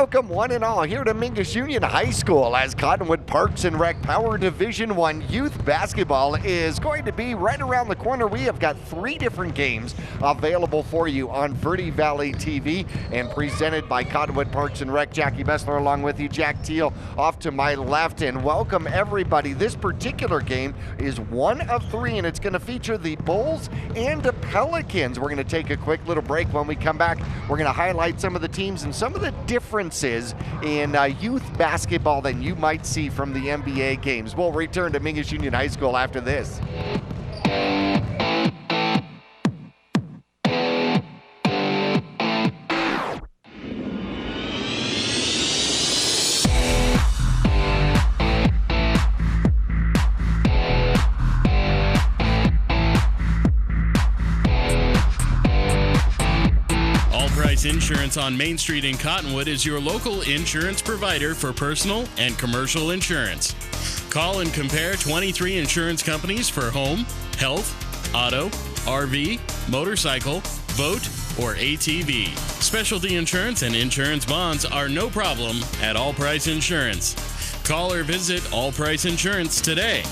Welcome one and all here to Mingus Union High School as Cottonwood Parks and Rec Power Division I Youth Basketball is going to be right around the corner. We have got 3 different games available for you on Verde Valley TV and presented by Cottonwood Parks and Rec. Jackie Bessler along with you, Jack Teal off to my left, and welcome everybody. This particular game is one of 3 and it's going to feature the Bulls and the Pelicans. We're going to take a quick little break. When we come back, we're going to highlight some of the teams and some of the differences in youth basketball that you might see from the NBA games. We'll return to Mingus Union High School after this. Insurance on Main Street in Cottonwood is your local insurance provider for personal and commercial insurance. Call and compare 23 insurance companies for home, health, auto, RV, motorcycle, boat, or ATV. Specialty insurance and insurance bonds are no problem at All Price Insurance. Call or visit All Price Insurance today.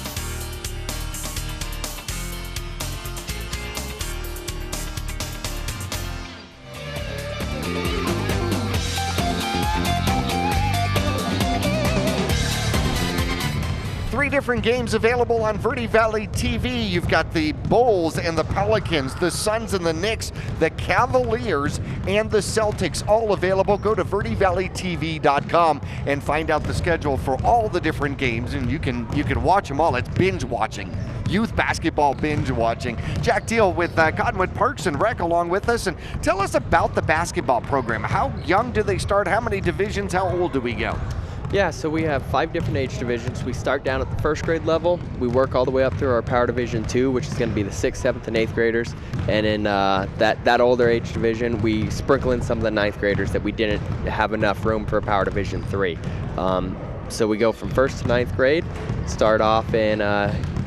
Different games available on Verde Valley TV. You've got the Bulls and the Pelicans, the Suns and the Knicks, the Cavaliers and the Celtics, all available. Go to verdevalleytv.com and find out the schedule for all the different games, and you can watch them all. It's binge watching. Youth basketball binge watching. Jack Teal with Cottonwood Parks and Rec along with us, and tell us about the basketball program. How young do they start? How many divisions? How old do we go? Yeah, so we have 5 different age divisions. We start down at the 1st grade level. We work all the way up through our Power Division 2, which is going to be the 6th, 7th, and 8th graders. And in that older age division, we sprinkle in some of the 9th graders that we didn't have enough room for Power Division 3. So we go from 1st to 9th grade, start off in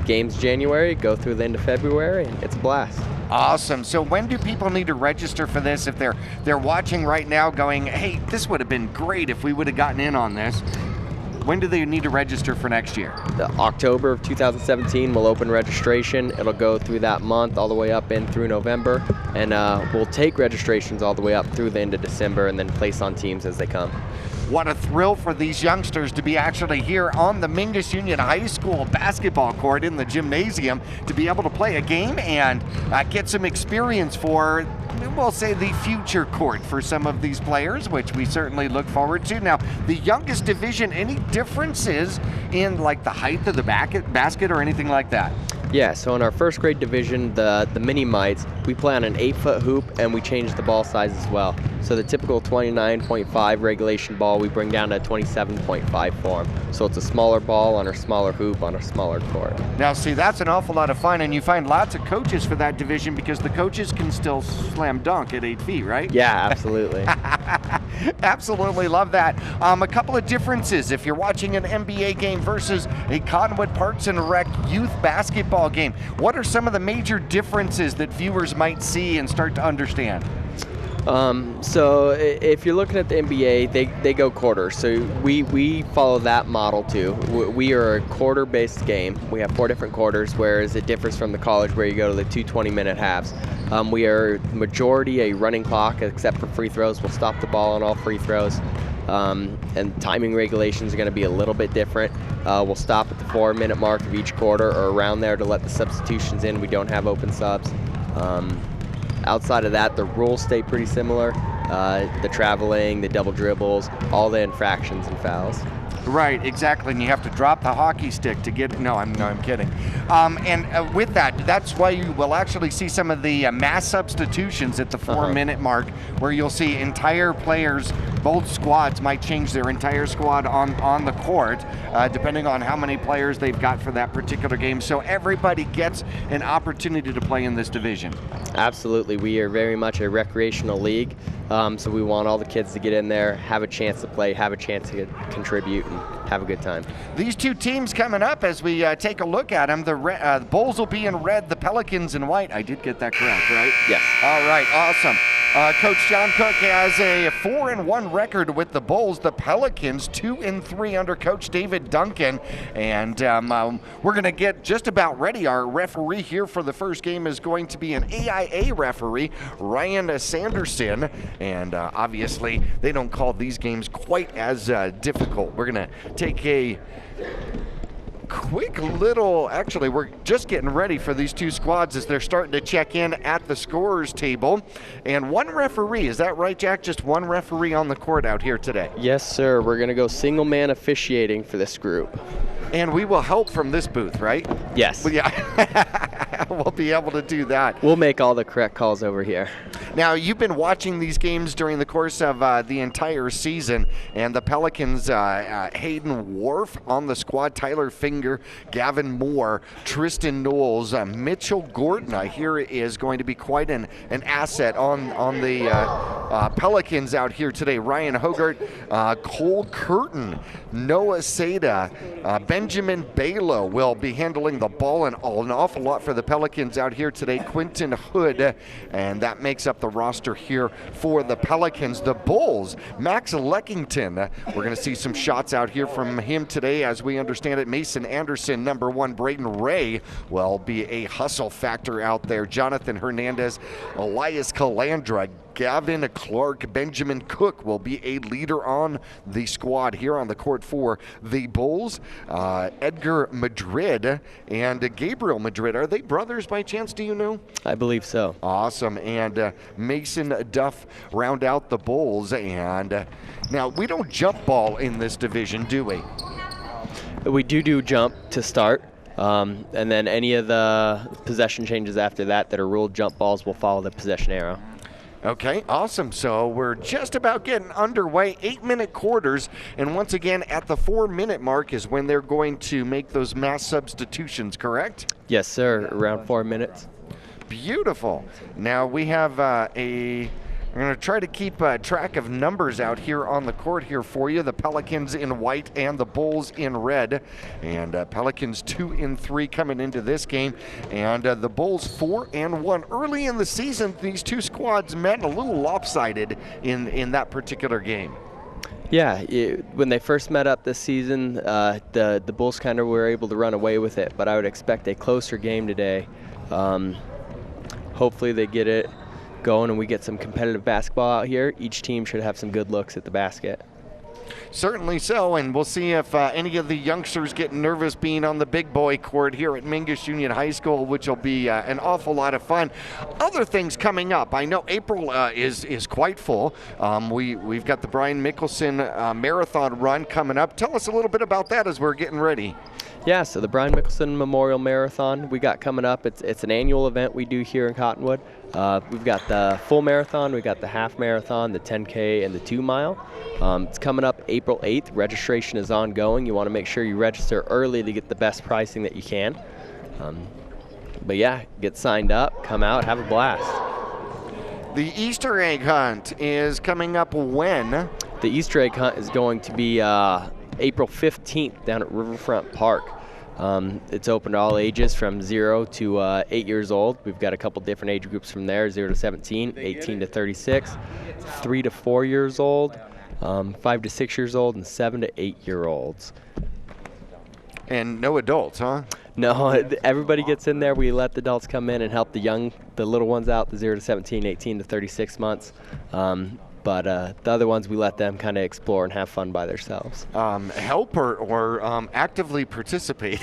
games January, go through the end of February, and it's a blast. Awesome. So when do people need to register for this? If they're watching right now going, hey, this would have been great if we would have gotten in on this. When do they need to register for next year? October of 2017, we'll open registration. It'll go through that month all the way up in through November. And we'll take registrations all the way up through the end of December and then place on teams as they come. What a thrill for these youngsters to be actually here on the Mingus Union High School basketball court in the gymnasium to be able to play a game and get some experience for, we'll say, the future court for some of these players, which we certainly look forward to. Now, the youngest division, any differences in like the height of the basket or anything like that? Yeah, so in our 1st grade division, the mini mites, we play on an 8-foot hoop and we change the ball size as well. So the typical 29.5 regulation ball, we bring down to 27.5 for them. So it's a smaller ball on a smaller hoop on a smaller court. Now see, that's an awful lot of fun, and you find lots of coaches for that division because the coaches can still slam dunk at 8 feet, right? Yeah, absolutely. Absolutely love that. A couple of differences if you're watching an NBA game versus a Cottonwood Parks and Rec youth basketball game. What are some of the major differences that viewers might see and start to understand? So if you're looking at the NBA, they go quarters. So we follow that model too. We are a quarter-based game. We have 4 different quarters, whereas it differs from the college where you go to the 2 20-minute halves. We are majority a running clock, except for free throws. We'll stop the ball on all free throws. And timing regulations are going to be a little bit different. We'll stop at the 4-minute mark of each quarter or around there to let the substitutions in. We don't have open subs. Outside of that, the rules stay pretty similar. The traveling, the double dribbles, all the infractions and fouls. Right, exactly, and you have to drop the hockey stick to get. No, I'm kidding. And with that, that's why you will actually see some of the mass substitutions at the 4-minute mark, where you'll see entire players, both squads might change their entire squad on the court, depending on how many players they've got for that particular game. So everybody gets an opportunity to play in this division. Absolutely, we are very much a recreational league. So we want all the kids to get in there, have a chance to play, have a chance to contribute, and have a good time. These 2 teams coming up as we take a look at them, the Bulls will be in red, the Pelicans in white. I did get that correct, right? Yes. All right, awesome. Coach John Cook has a 4-1 record with the Bulls. The Pelicans 2-3 under Coach David Duncan. And we're going to get just about ready. Our referee here for the first game is going to be an AIA referee, Ryan Sanderson. And obviously, they don't call these games quite as difficult. We're going to take a quick little, actually, we're just getting ready for these two squads as they're starting to check in at the scorer's table. And one referee, is that right, Jack? Just one referee on the court out here today? Yes, sir. We're going to go single man officiating for this group. And we will help from this booth, right? Yes. Well, yeah, we'll be able to do that. We'll make all the correct calls over here. Now, you've been watching these games during the course of the entire season, and the Pelicans, Hayden Wharf on the squad, Tyler Finger, Gavin Moore, Tristan Knowles, Mitchell Gordon, I hear is going to be quite an asset on the Pelicans out here today. Ryan Hogart, Cole Curtin, Noah Seda, Benjamin Balo will be handling the ball an awful lot for the Pelicans out here today. Quentin Hood, and that makes up the roster here for the Pelicans. The Bulls, Max Leckington, we're going to see some shots out here from him today. As we understand it, Mason Anderson, number 1, Braden Ray will be a hustle factor out there. Jonathan Hernandez, Elias Calandra, Gavin Clark, Benjamin Cook will be a leader on the squad here on the court for the Bulls. Edgar Madrid and Gabriel Madrid, are they brothers by chance, do you know? I believe so. Awesome. And Mason Duff round out the Bulls. And now, we don't jump ball in this division, do we? We do jump to start. And then any of the possession changes after that are ruled jump balls will follow the possession arrow. Okay, awesome. So we're just about getting underway, 8-minute quarters, and once again at the 4-minute mark is when they're going to make those mass substitutions, correct? Yes, sir, around 4 minutes. Beautiful. Now we have I'm going to try to keep track of numbers out here on the court here for you. The Pelicans in white and the Bulls in red. And Pelicans 2-3 coming into this game. And the Bulls 4-1. Early in the season, these two squads met a little lopsided in that particular game. Yeah, when they first met up this season, the Bulls kind of were able to run away with it. But I would expect a closer game today. Hopefully they get it going and we get some competitive basketball out here. Each team should have some good looks at the basket. Certainly so, and we'll see if any of the youngsters get nervous being on the big boy court here at Mingus Union High School, which will be an awful lot of fun. Other things coming up. I know April is quite full. We've got the Brian Mickelson Marathon Run coming up. Tell us a little bit about that as we're getting ready. Yeah, so the Brian Mickelson Memorial Marathon we got coming up. It's an annual event we do here in Cottonwood. We've got the full marathon, we've got the half marathon, the 10K, and the 2 mile. It's coming up April 8th. Registration is ongoing. You want to make sure you register early to get the best pricing that you can. But yeah, get signed up, come out, have a blast. The Easter egg hunt is coming up when? The Easter egg hunt is going to be April 15th down at Riverfront Park. It's open to all ages from 0 to 8 years old. We've got a couple different age groups from there, 0 to 17, 18 to 36, 3 to 4 years old, 5 to 6 years old, and 7 to 8 year olds. And no adults, huh? No, everybody gets in there. We let the adults come in and help the little ones out, the 0 to 17, 18 to 36 months. But the other ones, we let them kind of explore and have fun by themselves. Help or actively participate?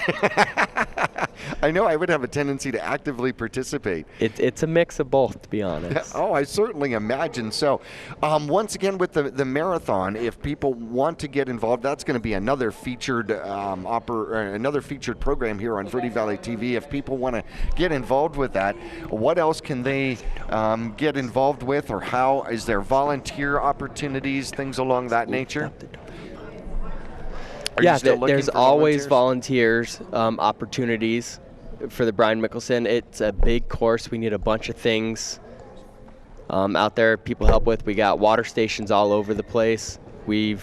I know I would have a tendency to actively participate. It's a mix of both, to be honest. Oh, I certainly imagine so. Once again, with the marathon, if people want to get involved, that's going to be another featured another featured program here on Verde Valley TV. If people want to get involved with that, what else can they get involved with, or how is there volunteer opportunities, things along that nature? Yeah, there's always volunteers opportunities for the Brian Mickelson. It's a big course. We need a bunch of things out there people help with. We got water stations all over the place. We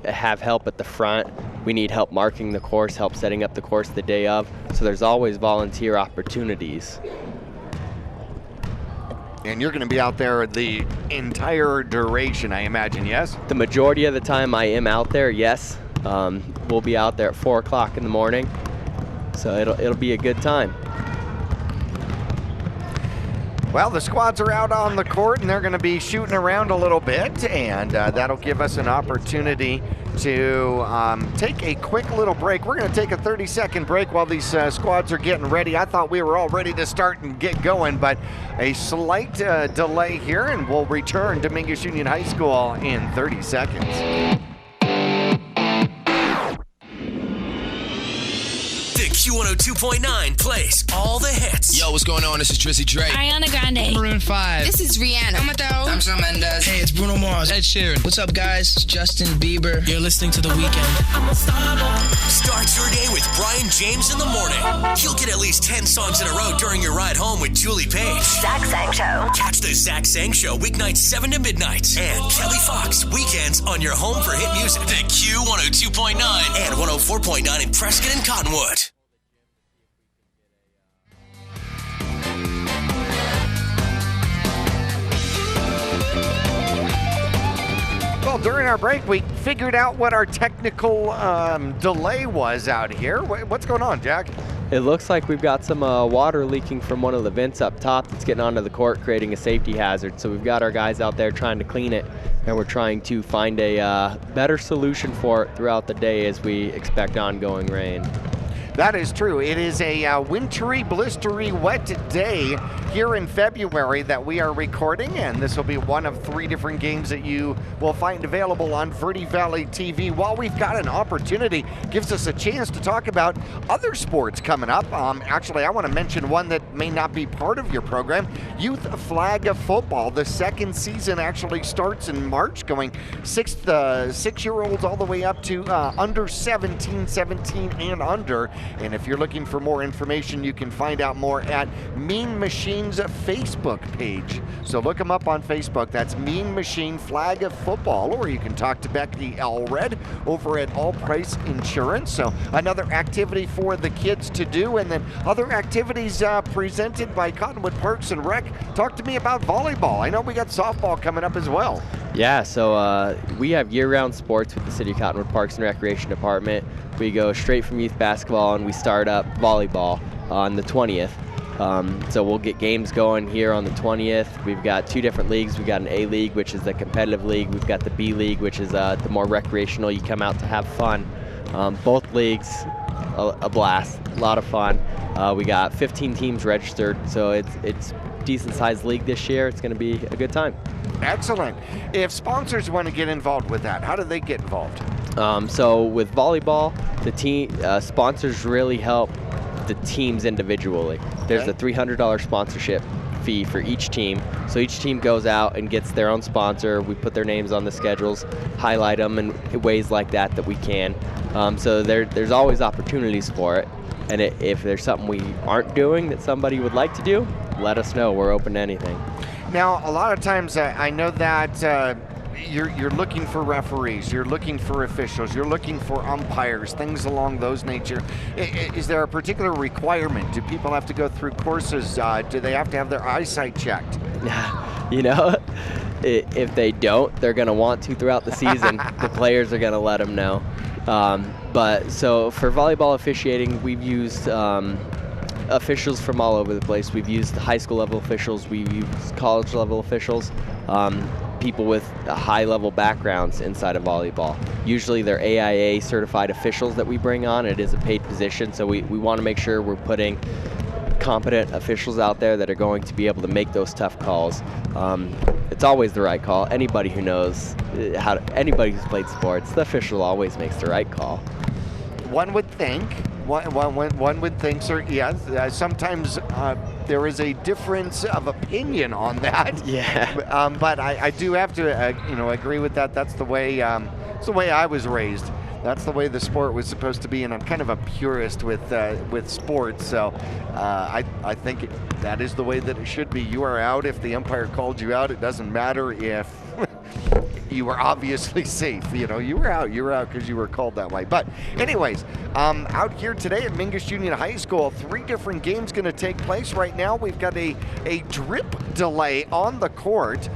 have help at the front. We need help marking the course, help setting up the course the day of. So there's always volunteer opportunities. And you're going to be out there the entire duration, I imagine, yes? The majority of the time I am out there, yes. We'll be out there at 4 o'clock in the morning, so it'll be a good time. Well, the squads are out on the court, and they're going to be shooting around a little bit, and that'll give us an opportunity to take a quick little break. We're going to take a 30-second break while these squads are getting ready. I thought we were all ready to start and get going, but a slight delay here, and we'll return to Mingus Union High School in 30 seconds. Q102.9 plays all the hits. Yo, what's going on? This is Drizzy Drake. Ariana Grande. Maroon 5. This is Rihanna. I'm Shawn Mendes. Hey, it's Bruno Mars. Ed Sheeran. What's up, guys? It's Justin Bieber. You're listening to The Weeknd. Start your day with Brian James in the morning. You'll get at least 10 songs in a row during your ride home with Julie Page. Zach Sang Show. Catch the Zach Sang Show weeknights 7 to midnight. And Kelly Fox weekends on your home for hit music. The Q102.9 and 104.9 in Prescott and Cottonwood. Well, during our break, we figured out what our technical delay was out here. What's going on, Jack? It looks like we've got some water leaking from one of the vents up top that's getting onto the court, creating a safety hazard. So we've got our guys out there trying to clean it, and we're trying to find a better solution for it throughout the day as we expect ongoing rain. That is true. It is a wintry, blistery, wet day here in February that we are recording, and this will be one of 3 different games that you will find available on Verde Valley TV. While we've got an opportunity, gives us a chance to talk about other sports coming up. Actually, I want to mention one that may not be part of your program, Youth Flag Football. The second season actually starts in March, going 6-year-olds all the way up to under 17 and under. And if you're looking for more information, you can find out more at Mean Machine's Facebook page. So look them up on Facebook. That's Mean Machine Flag of Football. Or you can talk to Becky Elred over at All Price Insurance. So another activity for the kids to do. And then other activities presented by Cottonwood Parks and Rec. Talk to me about volleyball. I know we got softball coming up as well. Yeah, so we have year-round sports with the City of Cottonwood Parks and Recreation Department. We go straight from youth basketball and we start up volleyball on the 20th. So we'll get games going here on the 20th. We've got 2 different leagues. We've got an A League, which is the competitive league. We've got the B League, which is the more recreational. You come out to have fun. Both leagues, a blast, a lot of fun. We got 15 teams registered, so it's decent-sized league this year. It's going to be a good time. Excellent. If sponsors want to get involved with that, how do they get involved? So with volleyball, the team sponsors really help the teams individually. There's a $300 sponsorship fee for each team. So each team goes out and gets their own sponsor. We put their names on the schedules, highlight them in ways like that we can. So there's always opportunities for it. And if there's something we aren't doing that somebody would like to do, let us know. We're open to anything. Now, a lot of times I know that you're looking for referees, you're looking for officials, you're looking for umpires, things along those nature. Is there a particular requirement? Do people have to go through courses? Do they have to have their eyesight checked? You know, if they don't, they're going to want to throughout the season. The players are going to let them know. But so for volleyball officiating, we've used officials from all over the place. We've used high school level officials, we've used college level officials, people with high level backgrounds inside of volleyball. Usually they're AIA certified officials that we bring on. It is a paid position, so we want to make sure we're putting competent officials out there that are going to be able to make those tough calls. It's always the right call. Anybody who knows anybody who's played sports, the official always makes the right call. One would think, one would think, sir, yes, sometimes there is a difference of opinion on that. Yeah. But I do have to, agree with that. That's the way I was raised. That's the way the sport was supposed to be, and I'm kind of a purist with sports. So I think that is the way that it should be. You are out if the umpire called you out. It doesn't matter if you were obviously safe. You know, you were out because you were called that way. But anyways, out here today at Mingus Union High School, 3 different games going to take place right now. We've got a drip delay on the court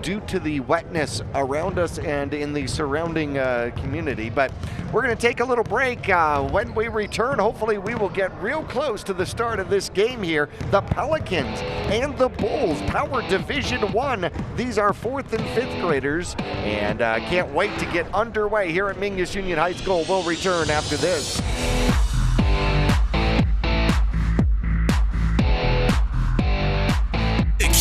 due to the wetness around us and in the surrounding community. But we're going to take a little break. When we return, hopefully we will get real close to the start of this game here. The Pelicans and the Bulls, Power Division 1. These are 4th and 5th graders, and can't wait to get underway here at Mingus Union High School. We'll return after this.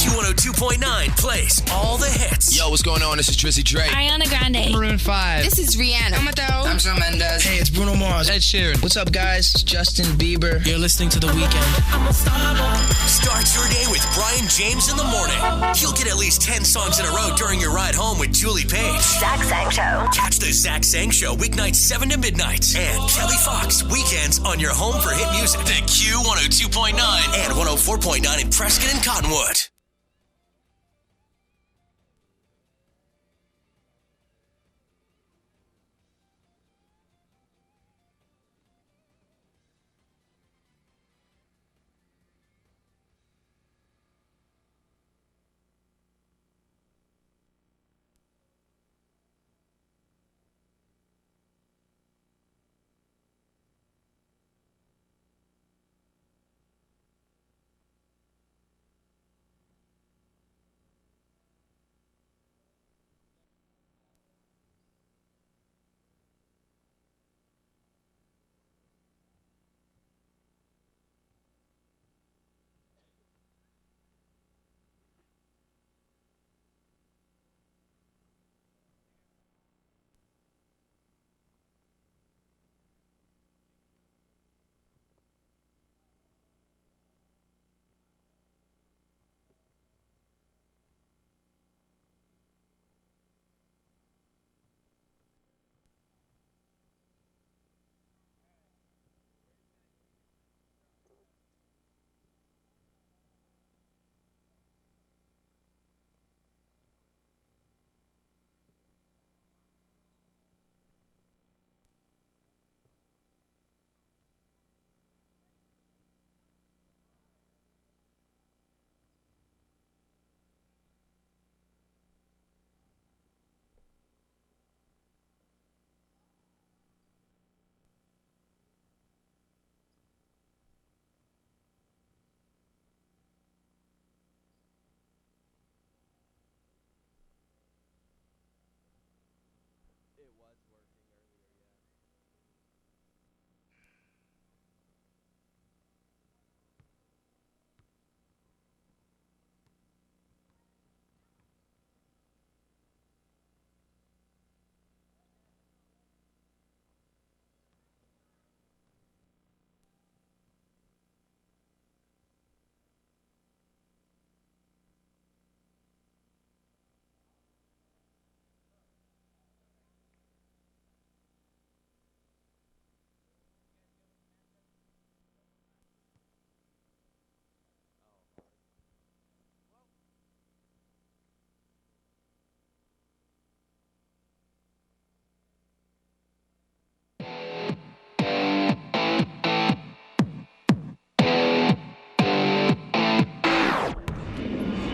Q102.9 plays all the hits. Yo, what's going on? This is Drizzy Drake. Ariana Grande. Maroon 5. This is Rihanna. I'm Shawn Mendes. Hey, it's Bruno Mars. Ed Sheeran. What's up, guys? It's Justin Bieber. You're listening to The Weekend. Start your day with Brian James in the morning. You'll get at least 10 songs in a row during your ride home with Julie Page. Zach Sang Show. Catch the Zach Sang Show weeknights 7 to midnight. And Kelly Fox weekends on your home for hit music. The Q102.9 and 104.9 in Prescott and Cottonwood.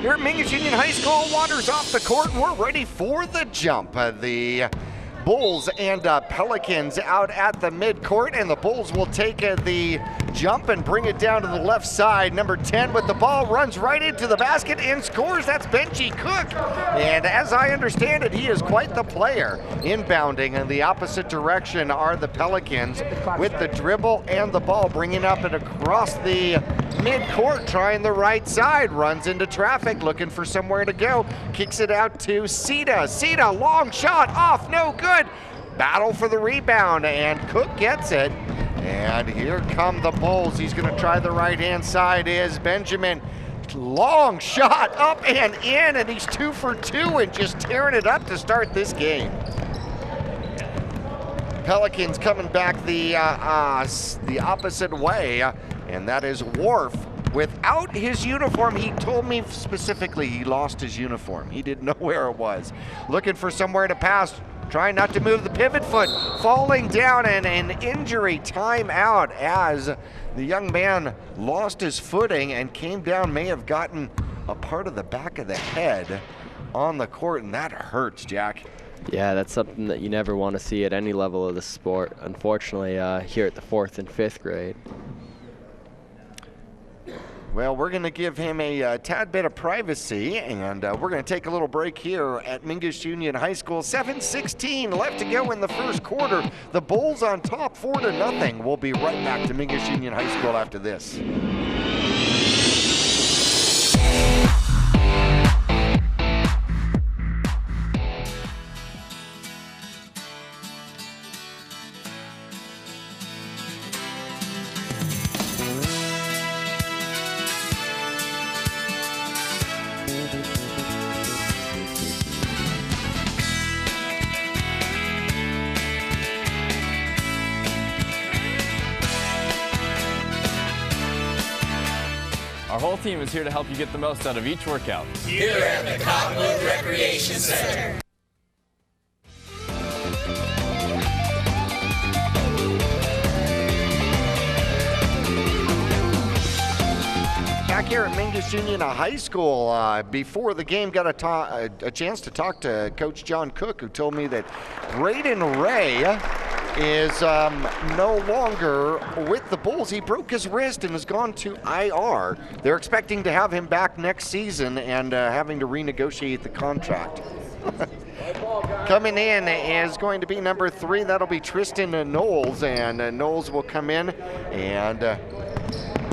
Here at Mingus Union High School, water's off the court, and we're ready for the jump. The Bulls and Pelicans out at the midcourt, and the Bulls will take the jump and bring it down to the left side. Number 10 with the ball runs right into the basket and scores. That's Benji Cook. And as I understand it, he is quite the player. Inbounding in the opposite direction are the Pelicans with the dribble and the ball, bringing up and across the midcourt, trying the right side, runs into traffic, looking for somewhere to go, kicks it out to Sita. Sita, long shot, off, no good. Battle for the rebound, and Cook gets it. And here come the Bulls. He's going to try the right-hand side is Benjamin. Long shot, up and in, and he's 2 for 2 and just tearing it up to start this game. Pelicans coming back the opposite way, and that is Worf without his uniform. He told me specifically he lost his uniform. He didn't know where it was. Looking for somewhere to pass, trying not to move the pivot foot, falling down, and an injury timeout as the young man lost his footing and came down, may have gotten a part of the back of the head on the court, and that hurts, Jack. Yeah, that's something that you never want to see at any level of the sport, unfortunately, here at the 4th and 5th grade. Well, we're going to give him a tad bit of privacy, and we're going to take a little break here at Mingus Union High School. 7:16 left to go in the first quarter. The Bulls on top, 4-0. We'll be right back to Mingus Union High School after this. Our whole team is here to help you get the most out of each workout. Here at the Cottonwood Recreation Center. Back here at Mingus Union High School, before the game, got a chance to talk to Coach John Cook, who told me that Braden Ray is no longer with the Bulls. He broke his wrist and has gone to IR. They're expecting to have him back next season and having to renegotiate the contract. Coming in is going to be number 3. That'll be Tristan Knowles, and Knowles will come in and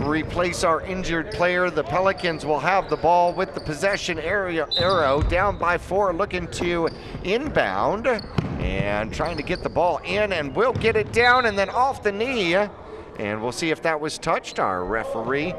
replace our injured player. The Pelicans will have the ball with the possession arrow down by 4, looking to inbound and trying to get the ball in, and we'll get it down and then off the knee, and we'll see if that was touched. Our referee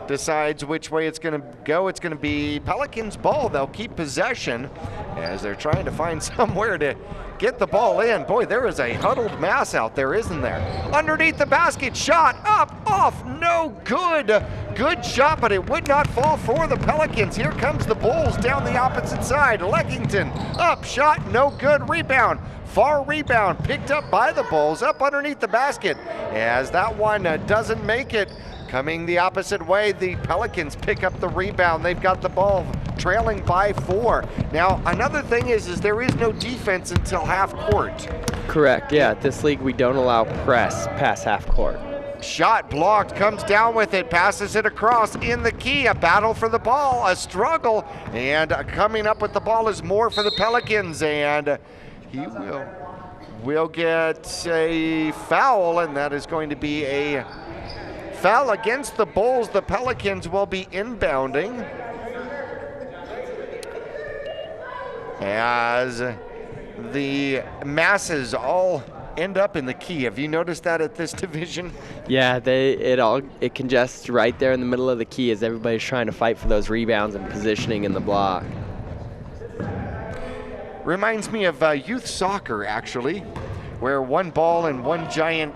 decides which way it's going to go. It's going to be Pelicans ball. They'll keep possession as they're trying to find somewhere to get the ball in. Boy, there is a huddled mass out there, isn't there? Underneath the basket, shot up, off, no good. Good shot, but it would not fall for the Pelicans. Here comes the Bulls down the opposite side. Leckington, up, shot, no good. Rebound, far rebound, picked up by the Bulls, up underneath the basket. As that one doesn't make it. Coming the opposite way, the Pelicans pick up the rebound. They've got the ball, trailing by 4. Now, another thing is there is no defense until half court. Correct, yeah. At this league, we don't allow press past half court. Shot blocked, comes down with it, passes it across in the key. A battle for the ball, a struggle, and coming up with the ball is Moore for the Pelicans, and he will get a foul, and that is going to be a foul against the Bulls. The Pelicans will be inbounding as the masses all end up in the key. Have you noticed that at this division? Yeah, it congests right there in the middle of the key as everybody's trying to fight for those rebounds and positioning in the block. Reminds me of youth soccer, actually, where one ball and one giant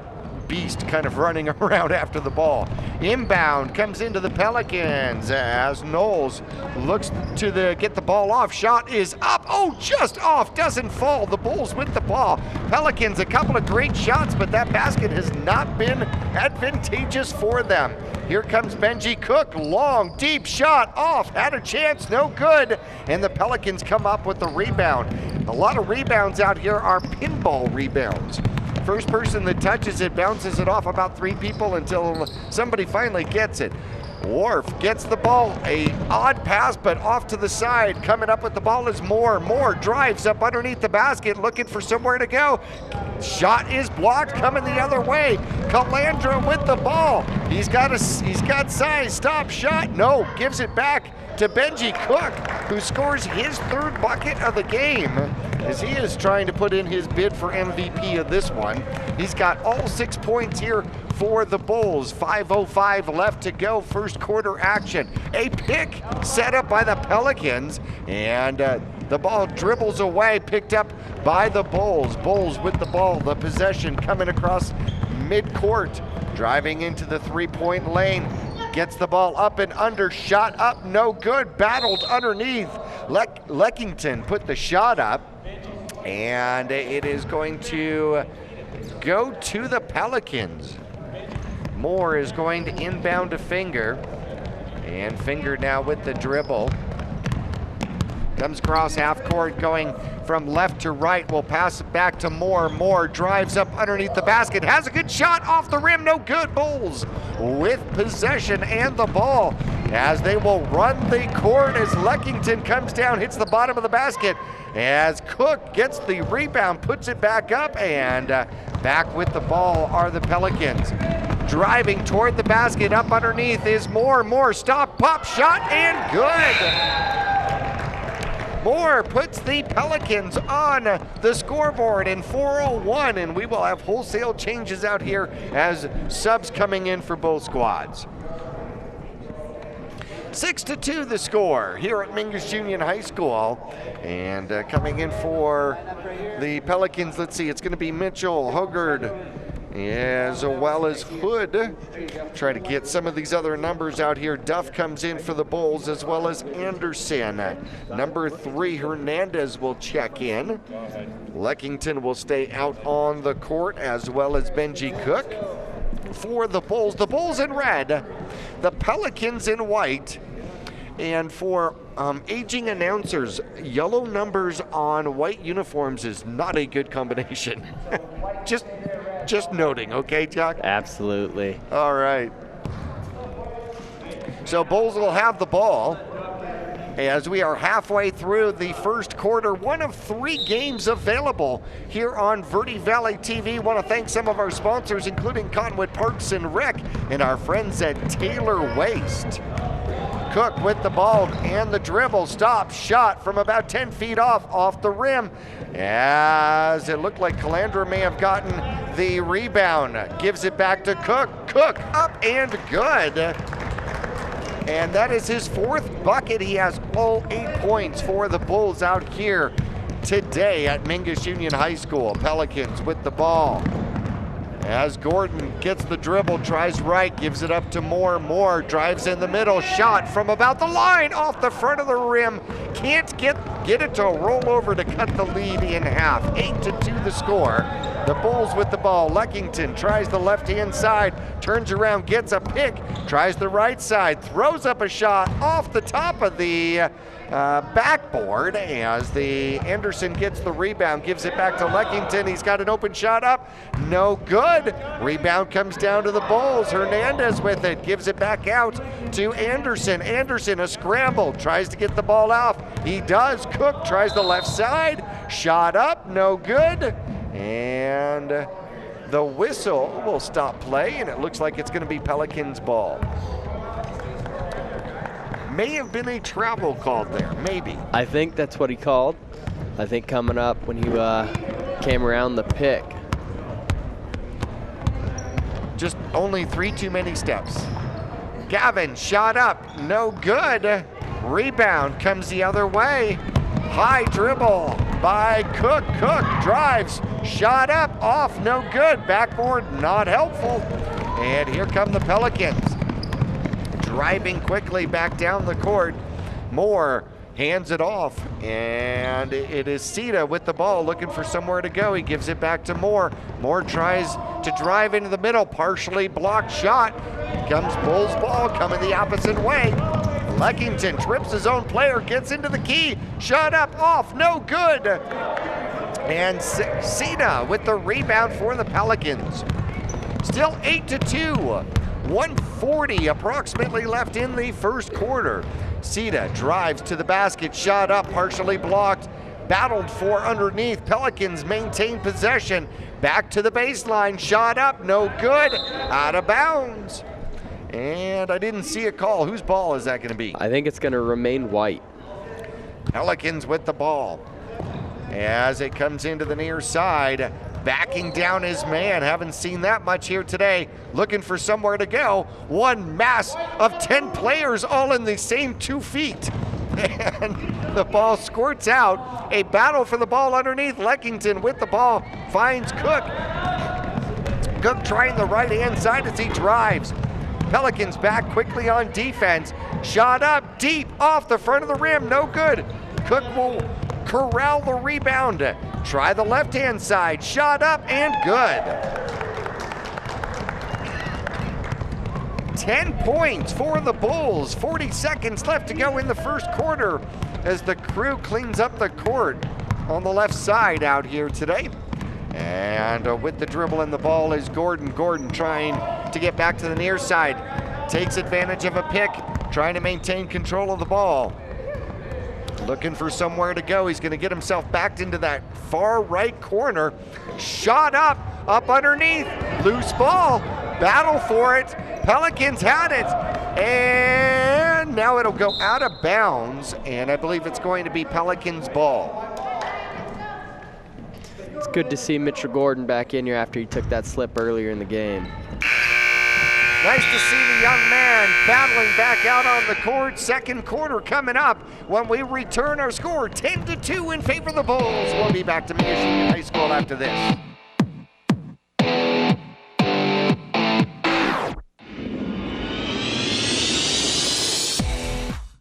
beast kind of running around after the ball. Inbound comes into the Pelicans as Knowles looks to get the ball off. Shot is up. Oh, just off. Doesn't fall. The Bulls with the ball. Pelicans, a couple of great shots, but that basket has not been advantageous for them. Here comes Benji Cook. Long, deep shot off. Had a chance. No good. And the Pelicans come up with the rebound. A lot of rebounds out here are pinball rebounds. First person that touches it bounces it off about 3 people until somebody finally gets it. Wharf gets the ball, a odd pass, but off to the side. Coming up with the ball is Moore. Moore drives up underneath the basket, looking for somewhere to go. Shot is blocked, coming the other way. Calandra with the ball. He's got size. Stop shot. No, gives it back to Benji Cook, who scores his 3rd bucket of the game, as he is trying to put in his bid for MVP of this one. He's got all 6 points here for the Bulls. 5:05 left to go, first quarter action. A pick set up by the Pelicans, and the ball dribbles away, picked up by the Bulls. Bulls with the ball, the possession coming across midcourt, driving into the 3-point lane. gets the ball up and under, shot up, no good, battled underneath. Leckington put the shot up, and it is going to go to the Pelicans. Moore is going to inbound to Finger, and Finger now with the dribble. Comes across half court, going from left to right. Will pass it back to Moore. Moore drives up underneath the basket. Has a good shot off the rim. No good. Bulls with possession and the ball as they will run the court as Leckington comes down, hits the bottom of the basket. As Cook gets the rebound, puts it back up, and back with the ball are the Pelicans. Driving toward the basket, up underneath is Moore. Moore, stop, pop, shot, and good. Moore puts the Pelicans on the scoreboard in 4:01, and we will have wholesale changes out here as subs coming in for both squads. 6-2 the score here at Mingus Union High School. And coming in for the Pelicans, let's see, it's going to be Mitchell, Huggard, as well as Hood. Try to get some of these other numbers out here. Duff comes in for the Bulls, as well as Anderson. Number 3, Hernandez will check in. Leckington will stay out on the court, as well as Benji Cook. For the Bulls in red, the Pelicans in white. And for aging announcers, yellow numbers on white uniforms is not a good combination. Just noting, okay, Chuck? Absolutely. All right. So Bulls will have the ball as we are halfway through the first quarter. One of 3 games available here on Verde Valley TV. Want to thank some of our sponsors, including Cottonwood Parks and Rec and our friends at Taylor Waste. Cook with the ball and the dribble, stop, shot from about 10 feet off the rim, as it looked like Calandra may have gotten the rebound. Gives it back to Cook. Cook up and good. And that is his 4th bucket. He has all 8 points for the Bulls out here today at Mingus Union High School. Pelicans with the ball. As Gordon gets the dribble, tries right, gives it up to Moore. Moore drives in the middle, shot from about the line, off the front of the rim. Can't get it to roll over to cut the lead in half. 8-2 the score. The Bulls with the ball. Leckington tries the left-hand side, turns around, gets a pick, tries the right side, throws up a shot off the top of the backboard as the Anderson gets the rebound, gives it back to Leckington. He's got an open shot up, no good. Rebound comes down to the Bulls. Hernandez with it, gives it back out to Anderson. Anderson, a scramble, tries to get the ball off. He does. Cook tries the left side, shot up, no good. And the whistle will stop play, and it looks like it's going to be Pelicans ball. May have been a travel called there, maybe. I think that's what he called. I think coming up when he came around the pick. Just only 3 too many steps. Gavin, shot up, no good. Rebound comes the other way. High dribble by Cook. Cook drives, shot up, off, no good. Backboard, not helpful. And here come the Pelicans. Driving quickly back down the court. Moore hands it off, and it is Sita with the ball looking for somewhere to go. He gives it back to Moore. Moore tries to drive into the middle, partially blocked shot. Comes Bulls ball coming the opposite way. Leckington trips his own player, gets into the key, shot up, off, no good. And Sita with the rebound for the Pelicans. Still 8-2. 1:40 approximately left in the first quarter. Sita drives to the basket, shot up, partially blocked, battled for underneath. Pelicans maintain possession. Back to the baseline, shot up, no good, out of bounds. And I didn't see a call. Whose ball is that going to be? I think it's going to remain white. Pelicans with the ball. As it comes into the near side, backing down his man. Haven't seen that much here today. Looking for somewhere to go. One mass of 10 players all in the same 2 feet. And the ball squirts out. A battle for the ball underneath. Leckington with the ball finds Cook. Cook trying the right-hand side as he drives. Pelicans back quickly on defense. Shot up deep off the front of the rim, no good. Cook will corral the rebound. Try the left-hand side, shot up and good. 10 points for the Bulls. 40 seconds left to go in the first quarter as the crew cleans up the court on the left side out here today. And with the dribble and the ball is Gordon. Gordon trying to get back to the near side. Takes advantage of a pick, trying to maintain control of the ball. Looking for somewhere to go. He's going to get himself backed into that far right corner. Shot up underneath. Loose ball. Battle for it. Pelicans had it. And now it'll go out of bounds. And I believe it's going to be Pelicans ball. It's good to see Mitchell Gordon back in here after he took that slip earlier in the game. Nice to see the young man battling back out on the court. Second quarter coming up when we return our score 10-2 in favor of the Bulls. We'll be back to Michigan High School after this.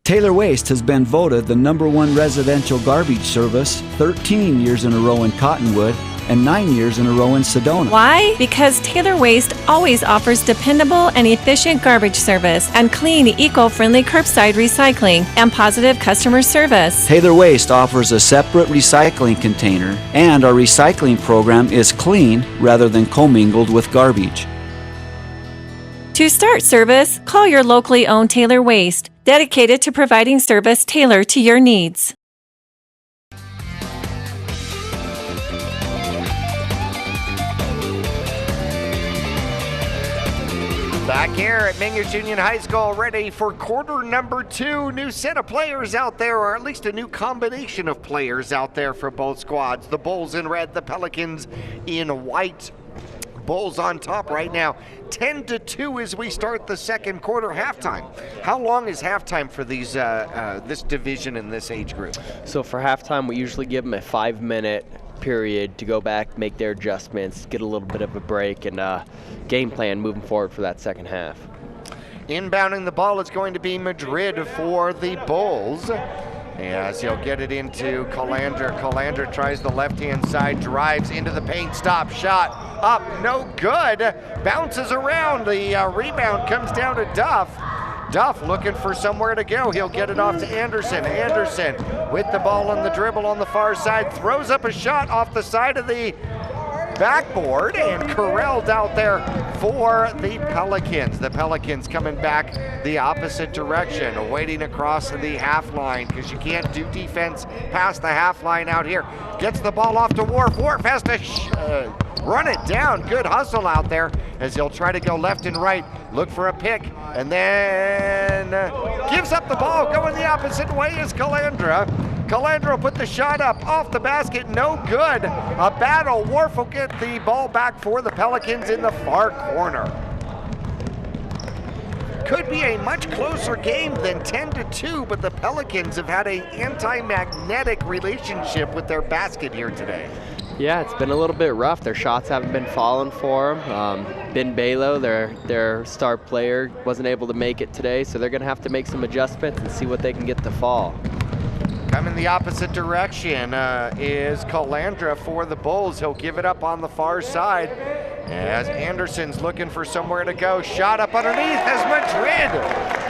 Taylor Waste has been voted the #1 residential garbage service 13 years in a row in Cottonwood and 9 years in a row in Sedona. Why? Because Taylor Waste always offers dependable and efficient garbage service and clean, eco-friendly curbside recycling and positive customer service. Taylor Waste offers a separate recycling container, and our recycling program is clean rather than commingled with garbage. To start service, call your locally owned Taylor Waste, dedicated to providing service tailored to your needs. Back here at Mingus Union High School, ready for quarter number 2. New set of players out there, or at least a new combination of players out there for both squads. The Bulls in red, the Pelicans in white. Bulls on top right now, 10-2 as we start the second quarter. Halftime. How long is halftime for these this division and this age group? So for halftime, we usually give them a 5-minute period to go back, make their adjustments, get a little bit of a break, and game plan moving forward for that second half. Inbounding the ball is going to be Madrid for the Bulls, as he'll get it into Calandra. Calandra tries the left-hand side, drives into the paint, stop, shot, up, no good, bounces around. The rebound comes down to Duff. Duff looking for somewhere to go. He'll get it off to Anderson. Anderson with the ball on the dribble on the far side, throws up a shot off the side of the backboard and corralled out there for the Pelicans. The Pelicans coming back the opposite direction, waiting across the half line because you can't do defense past the half line out here. Gets the ball off to Wharf. Wharf has to run it down. Good hustle out there as he'll try to go left and right, look for a pick, and then gives up the ball. Going the opposite way is Calandra. Calandra will put the shot up off the basket, no good. A battle. Wharf will get the ball back for the Pelicans in the far corner. Could be a much closer game than 10-2, but the Pelicans have had an anti-magnetic relationship with their basket here today. Yeah, it's been a little bit rough. Their shots haven't been falling for them. Ben Balo, their star player, wasn't able to make it today, so they're going to have to make some adjustments and see what they can get to fall. Coming the opposite direction is Calandra for the Bulls. He'll give it up on the far side as Anderson's looking for somewhere to go. Shot up underneath as Madrid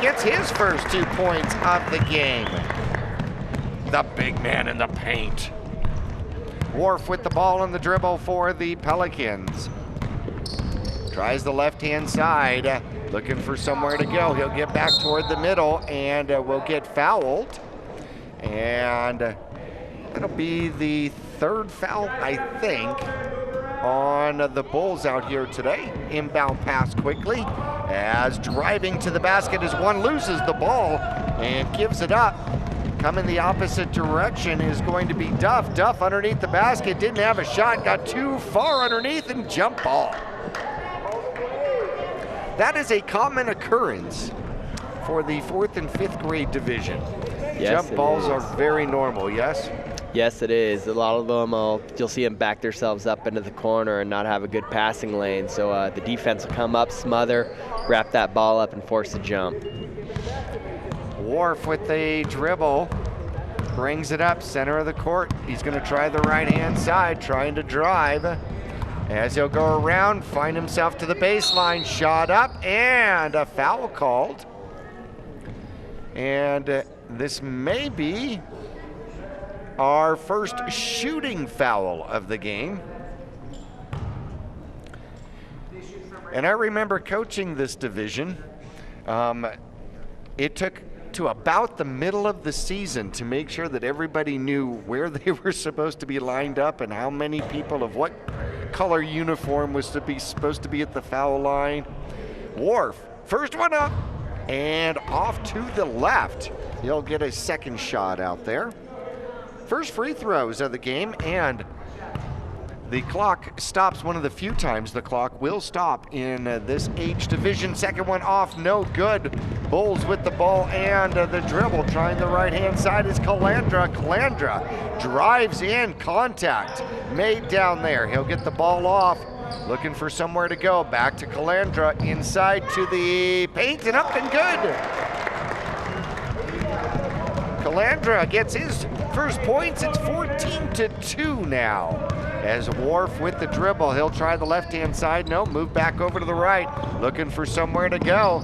gets his first 2 points of the game. The big man in the paint. Wharf with the ball on the dribble for the Pelicans. Tries the left-hand side, looking for somewhere to go. He'll get back toward the middle and will get fouled. And it'll be the third foul, I think, on the Bulls out here today. Inbound pass quickly as driving to the basket as one loses the ball and gives it up. Coming the opposite direction is going to be Duff. Duff underneath the basket, didn't have a shot, got too far underneath and jump ball. That is a common occurrence for the 4th and 5th grade division. Yes, jump balls are very normal, yes? Yes, it is. A lot of them, you'll see them back themselves up into the corner and not have a good passing lane. So the defense will come up, smother, wrap that ball up, and force a jump. Wharf with the dribble, brings it up, center of the court. He's going to try the right-hand side, trying to drive. As he'll go around, find himself to the baseline, shot up, and a foul called. And this may be our first shooting foul of the game. And I remember coaching this division. It took to about the middle of the season to make sure that everybody knew where they were supposed to be lined up and how many people of what color uniform was supposed to be at the foul line. Wharf, first one up and off to the left. He'll get a second shot out there. First free throws of the game, and the clock stops one of the few times the clock will stop in this H division. Second one off, no good. Bulls with the ball and the dribble. Trying the right-hand side is Calandra. Calandra drives in, contact made down there. He'll get the ball off, looking for somewhere to go. Back to Calandra, inside to the paint, and up and good. Calandra gets his first points. It's 14-2 now. As Wharf with the dribble, he'll try the left-hand side. No, move back over to the right, looking for somewhere to go.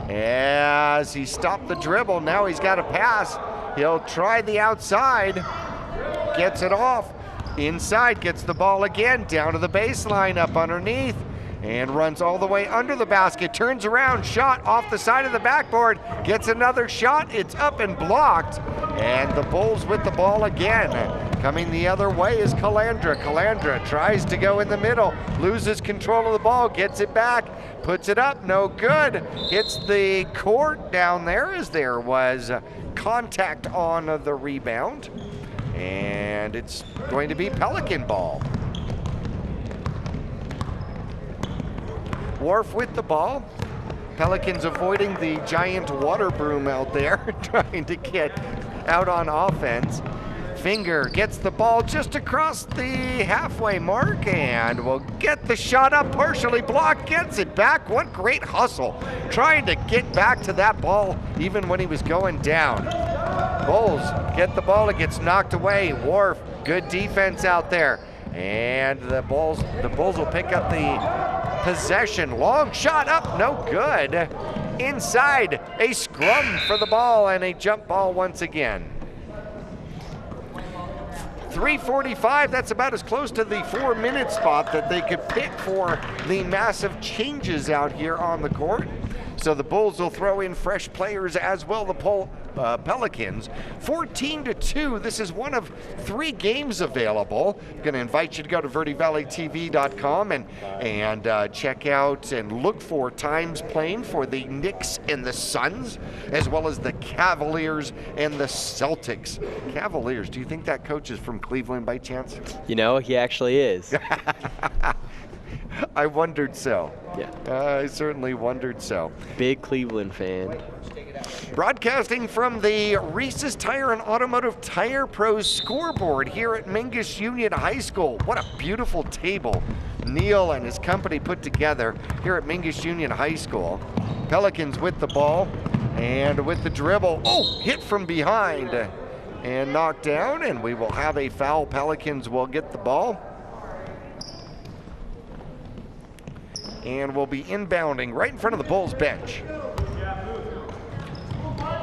As he stopped the dribble, now he's got a pass. He'll try the outside, gets it off. Inside, gets the ball again, down to the baseline, up underneath, and runs all the way under the basket. Turns around, shot off the side of the backboard, gets another shot. It's up and blocked, and the Bulls with the ball again. Coming the other way is Calandra. Calandra tries to go in the middle, loses control of the ball, gets it back, puts it up, no good. Hits the court down there as there was contact on the rebound. And it's going to be Pelican ball. Wharf with the ball. Pelicans avoiding the giant water broom out there, trying to get out on offense. Finger gets the ball just across the halfway mark and will get the shot up, partially blocked, gets it back. What great hustle, trying to get back to that ball even when he was going down. Bulls get the ball, it gets knocked away. Wharf, good defense out there. And the Bulls will pick up the possession. Long shot up, no good. Inside, a scrum for the ball and a jump ball once again. 3:45, that's about as close to the 4-minute spot that they could pick for the massive changes out here on the court. So the Bulls will throw in fresh players, as will the Pelicans. 14-2, this is one of 3 games available. I'm gonna invite you to go to VertiValleyTV.com and check out and look for times playing for the Knicks and the Suns, as well as the Cavaliers and the Celtics. Cavaliers, do you think that coach is from Cleveland by chance? You know, he actually is. I wondered so. Yeah. I certainly wondered so. Big Cleveland fan. Broadcasting from the Reese's Tire and Automotive Tire Pros scoreboard here at Mingus Union High School. What a beautiful table Neil and his company put together here at Mingus Union High School. Pelicans with the ball and with the dribble. Oh, hit from behind and knocked down, and we will have a foul. Pelicans will get the ball. And will be inbounding right in front of the Bulls bench.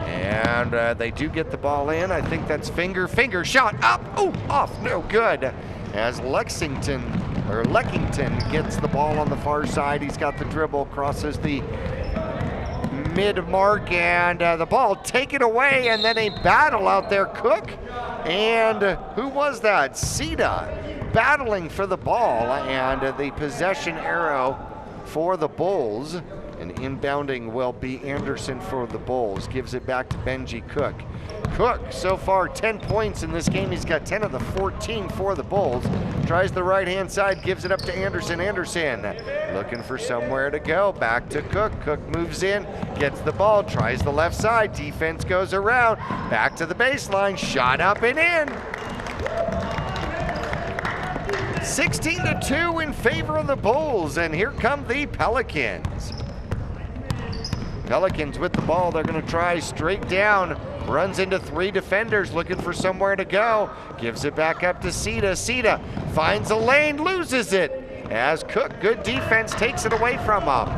And they do get the ball in. I think that's Finger shot up, oh, off, no good. As Leckington gets the ball on the far side. He's got the dribble, crosses the mid mark, and the ball taken away, and then a battle out there. Cook and who was that? Sita battling for the ball, and the possession arrow for the Bulls, and inbounding will be Anderson for the Bulls. Gives it back to Benji Cook. Cook, so far 10 points in this game. He's got 10 of the 14 for the Bulls. Tries the right-hand side, gives it up to Anderson. Anderson looking for somewhere to go. Back to Cook. Cook moves in, gets the ball, tries the left side. Defense goes around. Back to the baseline, shot up and in. 16-2 in favor of the Bulls, and here come the Pelicans. Pelicans with the ball, they're gonna try straight down. Runs into 3 defenders, looking for somewhere to go. Gives it back up to Sita. Sita finds a lane, loses it. As Cook, good defense, takes it away from him.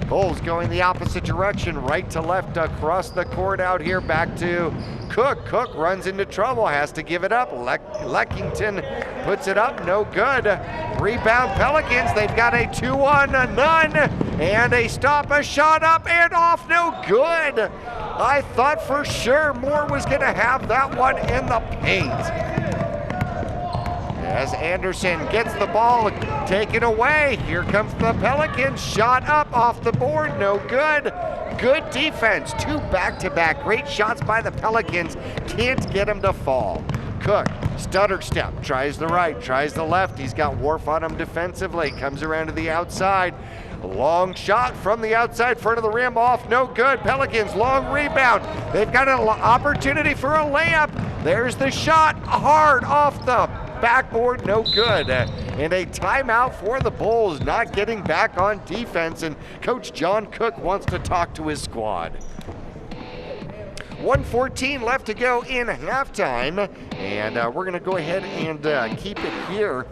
Bulls going the opposite direction, right to left across the court out here, back to Cook. Cook runs into trouble, has to give it up. Leckington puts it up, no good. Rebound Pelicans, they've got a 2-on-none, and a stop, a shot up and off, no good. I thought for sure Moore was gonna have that one in the paint. As Anderson gets the ball taken away, here comes the Pelicans, shot up off the board, no good. Good defense, 2 back-to-back, great shots by the Pelicans, can't get them to fall. Cook, stutter step, tries the right, tries the left, he's got Worf on him defensively, comes around to the outside. Long shot from the outside front of the rim, off, no good. Pelicans, long rebound. They've got an opportunity for a layup. There's the shot, hard off the backboard, no good. And a timeout for the Bulls, not getting back on defense, and Coach John Cook wants to talk to his squad. 1:14 left to go in halftime, and we're gonna go ahead and keep it here.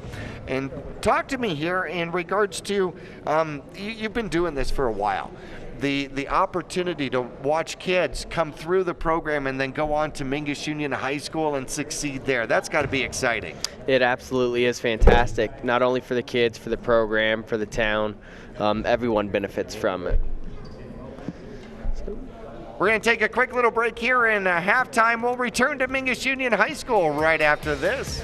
And talk to me here in regards to, you've been doing this for a while. The opportunity to watch kids come through the program and then go on to Mingus Union High School and succeed there. That's got to be exciting. It absolutely is fantastic, not only for the kids, for the program, for the town. Everyone benefits from it. We're going to take a quick little break here in halftime. We'll return to Mingus Union High School right after this.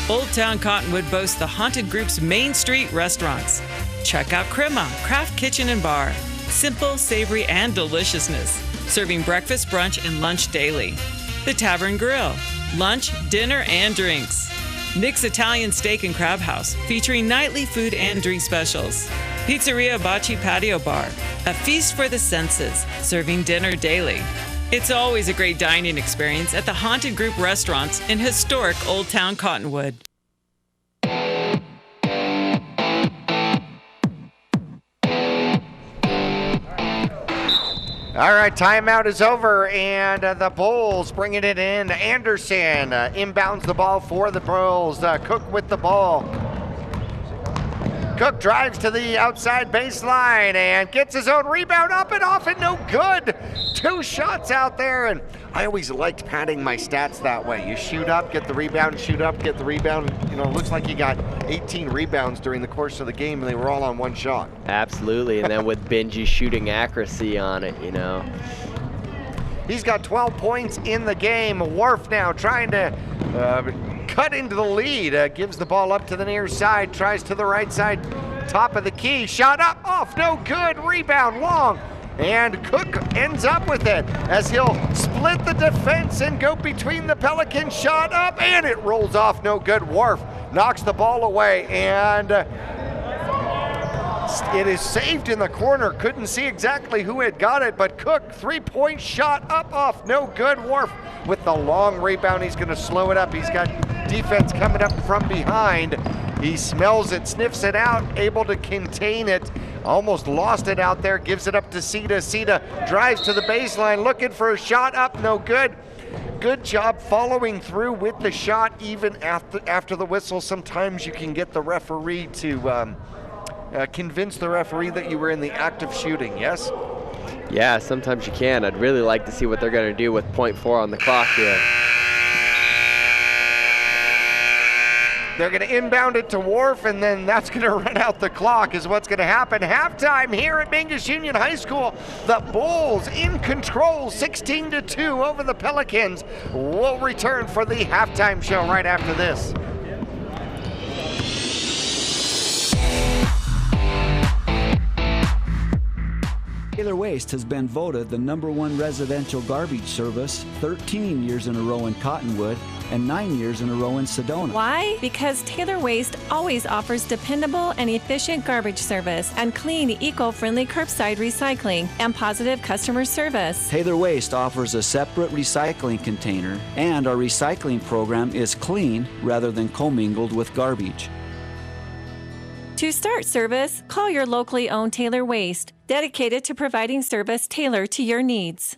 Old Town Cottonwood boasts the Haunted Group's Main Street restaurants. Check out Crema, Craft Kitchen and Bar. Simple, savory, and deliciousness. Serving breakfast, brunch, and lunch daily. The Tavern Grill. Lunch, dinner, and drinks. Nick's Italian Steak and Crab House, featuring nightly food and drink specials. Pizzeria Bocce Patio Bar. A feast for the senses, serving dinner daily. It's always a great dining experience at the Haunted Group restaurants in historic Old Town Cottonwood. All right, timeout is over, and the Bulls bringing it in. Anderson inbounds the ball for the Bulls. Cook with the ball. Cook drives to the outside baseline and gets his own rebound, up and off and no good. 2 shots out there, and I always liked padding my stats that way. You shoot up, get the rebound, shoot up, get the rebound. You know, it looks like you got 18 rebounds during the course of the game, and they were all on 1 shot. Absolutely, and then with Benji's shooting accuracy on it, you know. He's got 12 points in the game. Worf now trying to cut into the lead, gives the ball up to the near side, tries to the right side, top of the key, shot up, off, no good, rebound long, and Cook ends up with it as he'll split the defense and go between the Pelicans, shot up, and it rolls off, no good. Worf knocks the ball away, and it is saved in the corner. Couldn't see exactly who had got it, but Cook, 3-point shot up, off, no good. Worf with the long rebound, he's gonna slow it up. He's got defense coming up from behind. He smells it, sniffs it out, able to contain it. Almost lost it out there, gives it up to Sita. Sita drives to the baseline, looking for a shot up, no good. Good job following through with the shot even after the whistle. Sometimes you can get the referee to convince the referee that you were in the act of shooting, yes? Yeah, sometimes you can. I'd really like to see what they're going to do with .4 on the clock here. They're going to inbound it to Worf, and then that's going to run out the clock is what's going to happen. Halftime here at Mingus Union High School. The Bulls in control, 16-2 over the Pelicans. We'll return for the halftime show right after this. Taylor Waste has been voted the #1 residential garbage service 13 years in a row in Cottonwood and 9 years in a row in Sedona. Why? Because Taylor Waste always offers dependable and efficient garbage service and clean, eco-friendly curbside recycling and positive customer service. Taylor Waste offers a separate recycling container, and our recycling program is clean rather than commingled with garbage. To start service, call your locally owned Taylor Waste, dedicated to providing service tailored to your needs.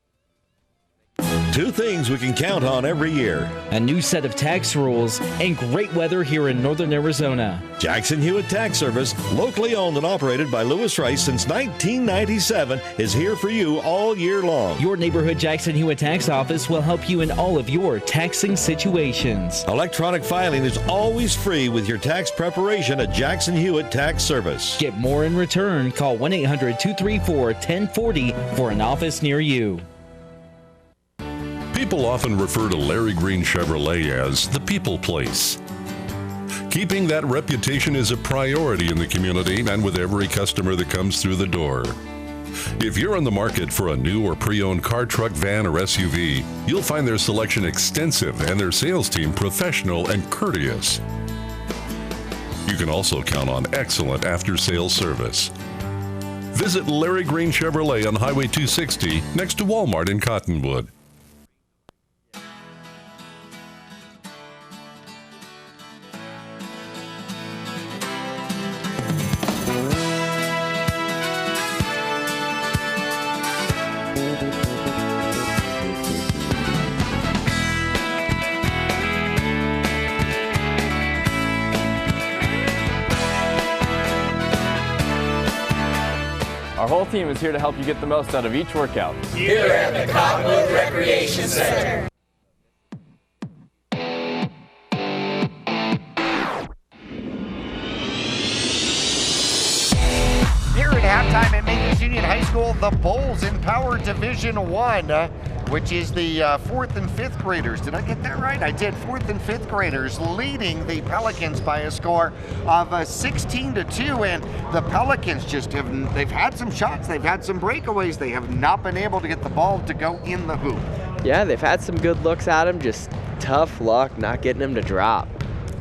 Two things we can count on every year: a new set of tax rules and great weather here in northern Arizona. Jackson Hewitt Tax Service, locally owned and operated by Lewis Rice since 1997, is here for you all year long. Your neighborhood Jackson Hewitt Tax Office will help you in all of your taxing situations. Electronic filing is always free with your tax preparation at Jackson Hewitt Tax Service. Get more in return. Call 1-800-234-1040 for an office near you. People often refer to Larry Green Chevrolet as the people place. Keeping that reputation is a priority in the community and with every customer that comes through the door. If you're in the market for a new or pre-owned car, truck, van, or SUV, you'll find their selection extensive and their sales team professional and courteous. You can also count on excellent after-sales service. Visit Larry Green Chevrolet on Highway 260 next to Walmart in Cottonwood. Our whole team is here to help you get the most out of each workout. Here at the Cottonwood Recreation Center. Here at halftime at Mingus Union High School, the Bulls in Power Division 1, which is the 4th and 5th graders. Did I get that right? I did. 4th and 5th graders leading the Pelicans by a score of 16-2, and the Pelicans they've had some shots, they've had some breakaways, they have not been able to get the ball to go in the hoop. Yeah, they've had some good looks at him, just tough luck not getting him to drop.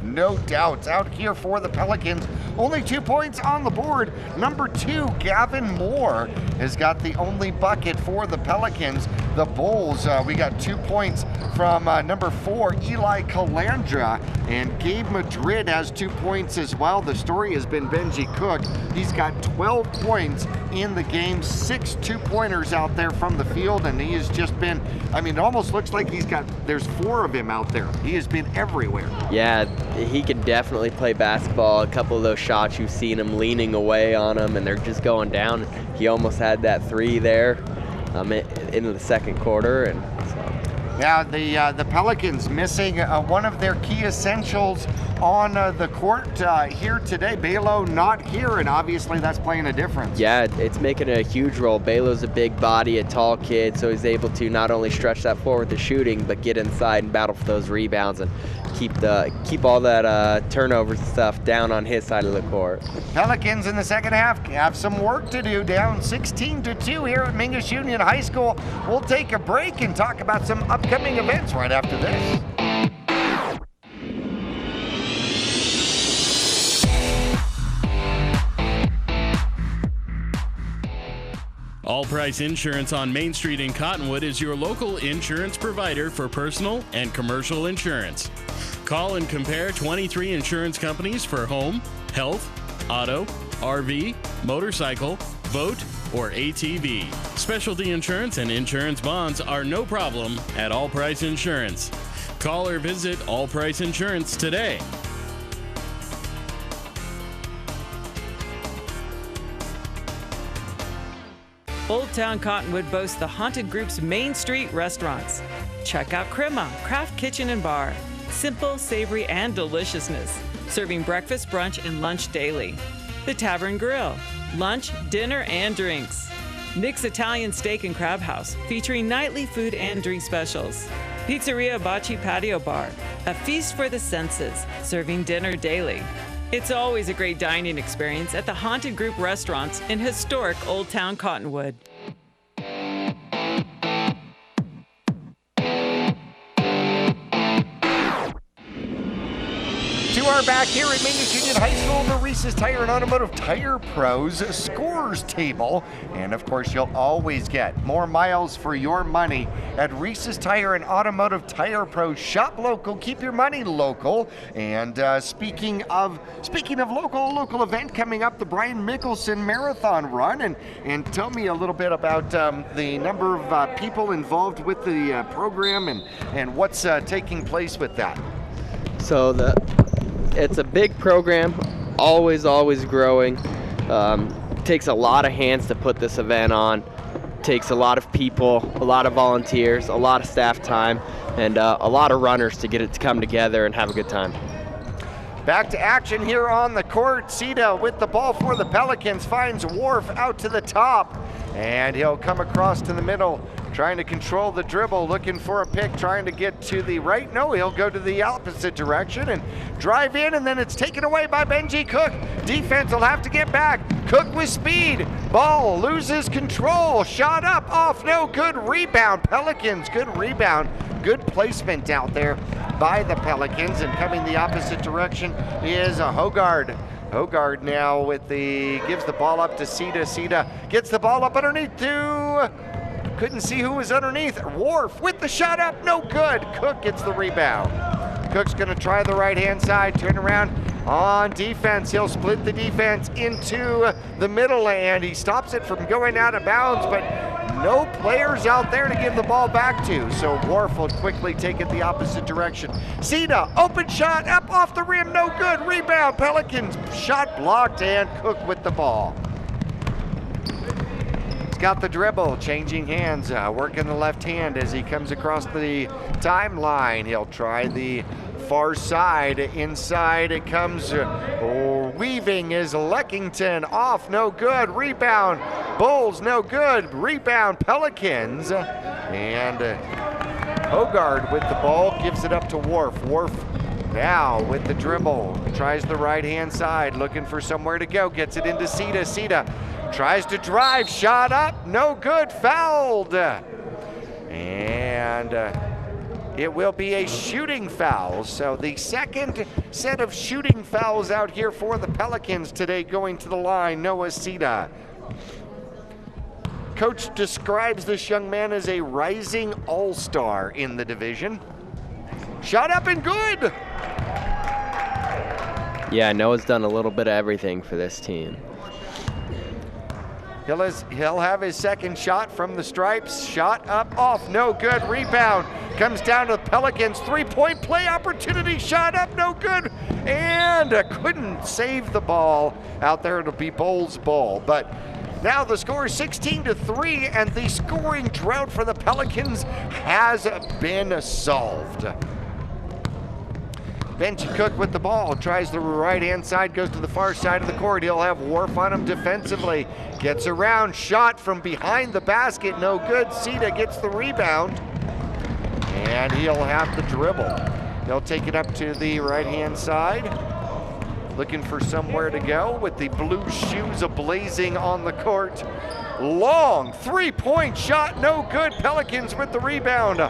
No doubts. Out here for the Pelicans, only 2 points on the board. Number 2, Gavin Moore, has got the only bucket for the Pelicans. The Bulls, we got 2 points from number 4, Eli Calandra, and Gabe Madrid has 2 points as well. The story has been Benji Cook. He's got 12 points in the game, 6 two-pointers out there from the field, and he has just been, I mean, it almost looks like there's 4 of him out there. He has been everywhere. Yeah, he can definitely play basketball. A couple of those shots, you've seen him leaning away on them, and they're just going down. He almost had that 3 there into the second quarter, and so. Yeah, the Pelicans missing one of their key essentials on the court here today. Balo not here, and obviously that's playing a difference. Yeah, it's making a huge role. Balo's a big body, a tall kid, so he's able to not only stretch that floor with the shooting, but get inside and battle for those rebounds and keep all that turnovers and stuff down on his side of the court. Pelicans in the second half have some work to do, down 16-2 here at Mingus Union High School. We'll take a break and talk about some upcoming events right after this. All Price Insurance on Main Street in Cottonwood is your local insurance provider for personal and commercial insurance. Call and compare 23 insurance companies for home, health, auto, RV, motorcycle, boat, or ATV. Specialty insurance and insurance bonds are no problem at All Price Insurance. Call or visit All Price Insurance today. Old Town Cottonwood boasts the Haunted Group's Main Street restaurants. Check out Crema Craft Kitchen and Bar. Simple, savory, and deliciousness. Serving breakfast, brunch, and lunch daily. The Tavern Grill. Lunch, dinner, and drinks. Nick's Italian Steak and Crab House, featuring nightly food and drink specials. Pizzeria Bocce Patio Bar. A feast for the senses, serving dinner daily. It's always a great dining experience at the Haunted Group restaurants in historic Old Town Cottonwood. are back here at Mingus Union High School, the Reese's Tire and Automotive Tire Pros scores table. And of course, you'll always get more miles for your money at Reese's Tire and Automotive Tire Pros. Shop local, keep your money local. And speaking of local event coming up, the Brian Mickelson Marathon Run. And tell me a little bit about the number of people involved with the program and what's taking place with that. So it's a big program, always growing. Takes a lot of hands to put this event on. Takes a lot of people, a lot of volunteers, a lot of staff time, and a lot of runners to get it to come together and have a good time. Back to action here on the court. Sita with the ball for the Pelicans finds Worf out to the top, and he'll come across to the middle, trying to control the dribble, looking for a pick, trying to get to the right. No, he'll go to the opposite direction and drive in, and then it's taken away by Benji Cook. Defense will have to get back. Cook with speed. Ball loses control. Shot up, off, no good. Rebound. Pelicans, good rebound. Good placement out there by the Pelicans, and coming the opposite direction is Hogard. Hogard now gives the ball up to Sita. Sita gets the ball up underneath to, couldn't see who was underneath. Worf with the shot up, no good. Cook gets the rebound. Cook's gonna try the right-hand side, turn around on defense. He'll split the defense into the middle, and he stops it from going out of bounds, but no players out there to give the ball back to, so Worf will quickly take it the opposite direction. Sita, open shot, up off the rim, no good. Rebound, Pelicans, shot blocked, and Cook with the ball. He's got the dribble, changing hands, working the left hand as he comes across the timeline. He'll try the far side. Inside it comes. Weaving is Leckington, off, no good. Rebound, Bulls, no good. Rebound, Pelicans. And Hogard with the ball, gives it up to Worf. Worf now with the dribble, tries the right-hand side, looking for somewhere to go, gets it into Sita. Sita tries to drive, shot up, no good, fouled. And it will be a shooting foul. So the second set of shooting fouls out here for the Pelicans today, going to the line, Noah Sita. Coach describes this young man as a rising all-star in the division. Shot up and good. Yeah, Noah's done a little bit of everything for this team. He'll have his second shot from the stripes. Shot up, off, no good. Rebound comes down to the Pelicans. Three-point play opportunity. Shot up, no good. And couldn't save the ball out there. It'll be Bulls' ball. But now the score is 16-3, and the scoring drought for the Pelicans has been solved. Benji Cook with the ball, tries the right-hand side, goes to the far side of the court. He'll have Worf on him defensively. Gets around, shot from behind the basket, no good. Sita gets the rebound, and he'll have the dribble. He'll take it up to the right-hand side, looking for somewhere to go with the blue shoes ablazing on the court. Long three-point shot, no good. Pelicans with the rebound.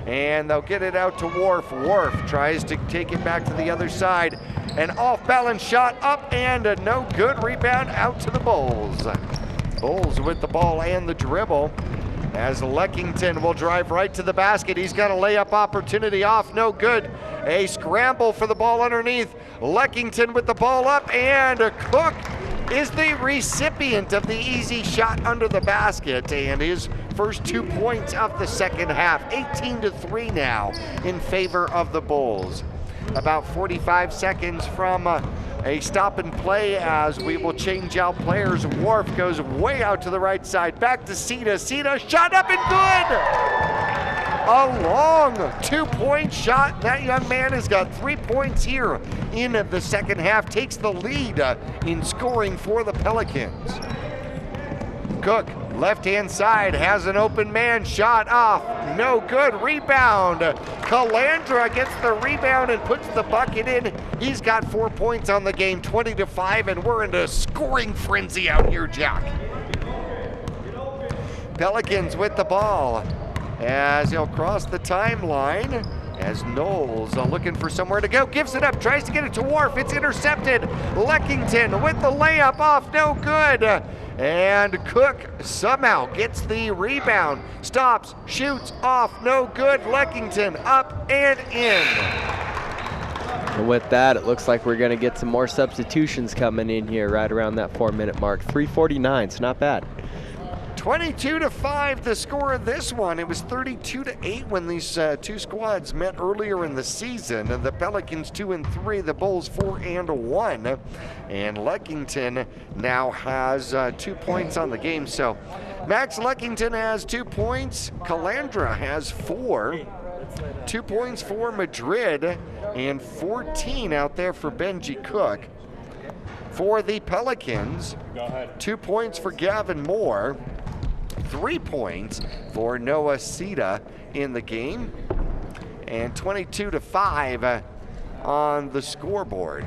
And they'll get it out to Worf. Worf tries to take it back to the other side. An off-balance shot up and a no good. Rebound out to the Bulls. Bulls with the ball and the dribble as Leckington will drive right to the basket. He's got a layup opportunity, off, no good. A scramble for the ball underneath. Leckington with the ball up, and Cook is the recipient of the easy shot under the basket, and his first 2 points of the second half. 18-3 now in favor of the Bulls. About 45 seconds from a stop and play as we will change out players. Worf goes way out to the right side, back to Sita. Sita, shot up and good! A long 2-point shot. That young man has got 3 points here in the second half, takes the lead in scoring for the Pelicans. Cook, left-hand side, has an open man, shot off, no good. Rebound, Calandra gets the rebound and puts the bucket in. He's got 4 points on the game, 20-5, and we're in a scoring frenzy out here, Jack. Pelicans with the ball as he'll cross the timeline, as Knowles looking for somewhere to go, gives it up, tries to get it to Wharf, it's intercepted. Leckington with the layup off, no good. And Cook somehow gets the rebound, stops, shoots off, no good. Leckington up and in. And with that, it looks like we're going to get some more substitutions coming in here right around that 4-minute mark. 3:49, so not bad. 22-5 the score of this one. It was 32-8 when these two squads met earlier in the season. And the Pelicans 2-3, the Bulls 4-1. And Leckington now has 2 points on the game. So Max Leckington has 2 points. Calandra has 4. 2 points for Madrid and 14 out there for Benji Cook. For the Pelicans, 2 points for Gavin Moore. 3 points for Noah Sita in the game, and 22-5 on the scoreboard.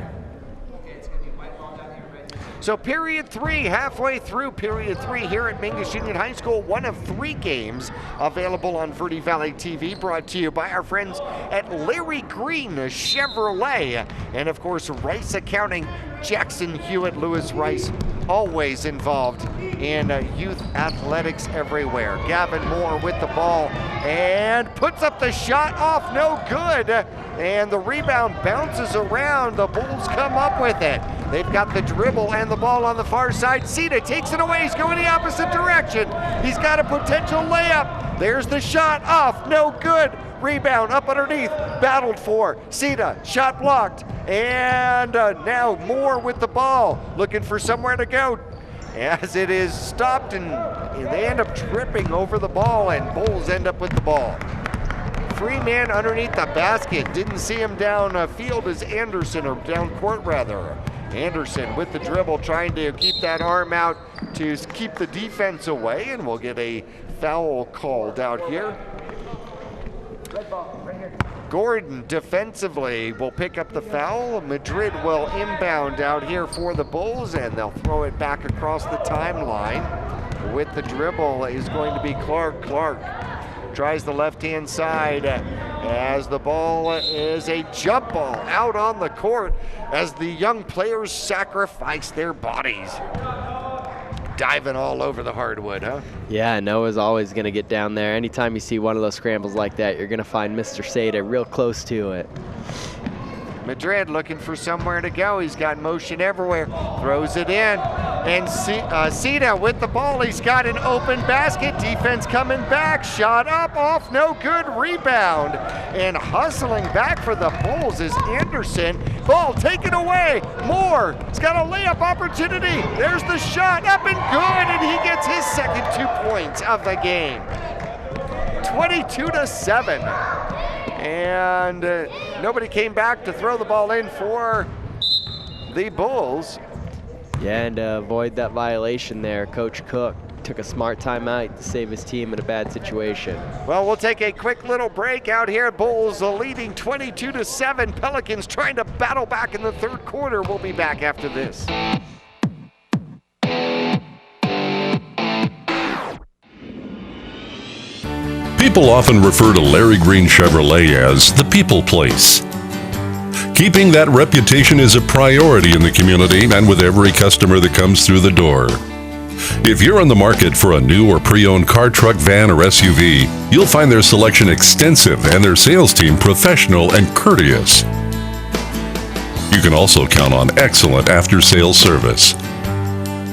So period 3, halfway through period 3 here at Mingus Union High School. One of 3 games available on Verde Valley TV, brought to you by our friends at Larry Green Chevrolet. And of course, Rice Accounting, Jackson Hewitt, Lewis Rice, always involved in youth athletics everywhere. Gavin Moore with the ball and puts up the shot off, no good. And the rebound bounces around. The Bulls come up with it. They've got the dribble and the ball on the far side. Sita takes it away. He's going the opposite direction. He's got a potential layup. There's the shot off, no good. Rebound up underneath, battled for. Sita, shot blocked. And now Moore with the ball, looking for somewhere to go. As it is stopped, and they end up tripping over the ball, and Bulls end up with the ball. Free man underneath the basket. Didn't see him down field as Anderson, or down court rather. Anderson with the dribble, trying to keep that arm out to keep the defense away, and we'll get a foul called out here. Gordon defensively will pick up the foul. Madrid will inbound out here for the Bulls, and they'll throw it back across the timeline. With the dribble is going to be Clark. Clark tries the left-hand side as the ball is a jump ball out on the court as the young players sacrifice their bodies. Diving all over the hardwood, huh? Yeah, Noah's always going to get down there. Anytime you see one of those scrambles like that, you're going to find Mr. Sada real close to it. Madrid looking for somewhere to go. He's got motion everywhere. Throws it in. And Sita with the ball. He's got an open basket. Defense coming back. Shot up, off, no good. Rebound. And hustling back for the Bulls is Anderson. Ball taken away. Moore. He's got a layup opportunity. There's the shot. Up and good. And he gets his second 2 points of the game. 22-7. And nobody came back to throw the ball in for the Bulls. Yeah, and to avoid that violation there, Coach Cook took a smart timeout to save his team in a bad situation. Well, we'll take a quick little break out here. Bulls leading 22-7. Pelicans trying to battle back in the third quarter. We'll be back after this. People often refer to Larry Green Chevrolet as the people place. Keeping that reputation is a priority in the community and with every customer that comes through the door. If you're on the market for a new or pre-owned car, truck, van, or SUV, you'll find their selection extensive and their sales team professional and courteous. You can also count on excellent after-sales service.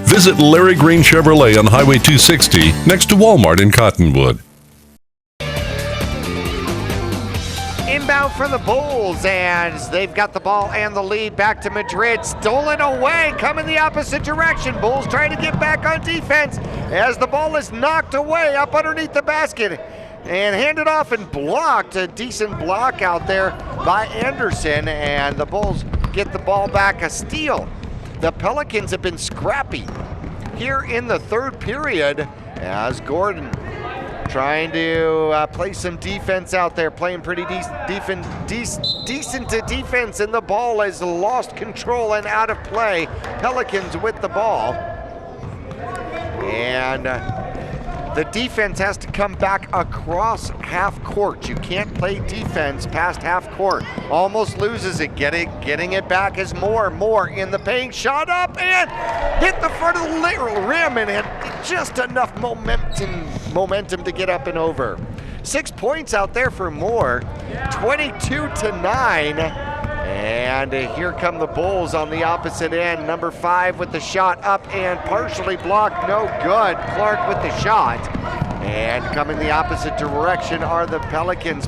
Visit Larry Green Chevrolet on Highway 260 next to Walmart in Cottonwood. Inbound for the Bulls, and they've got the ball and the lead back to Madrid. Stolen away, coming the opposite direction. Bulls trying to get back on defense as the ball is knocked away up underneath the basket and handed off and blocked. A decent block out there by Anderson, and the Bulls get the ball back, a steal. The Pelicans have been scrappy here in the third period as Gordon trying to play some defense out there, playing pretty decent to defense, and the ball has lost control and out of play. Pelicans with the ball. And The defense has to come back across half court. You can't play defense past half court. Almost loses it. Getting it back is Moore in the paint. Shot up and hit the front of the rim and had just enough momentum to get up and over. 6 points out there for Moore. 22-9. And here come the Bulls on the opposite end. Number 5 with the shot up and partially blocked, no good. Clark with the shot. And coming the opposite direction are the Pelicans.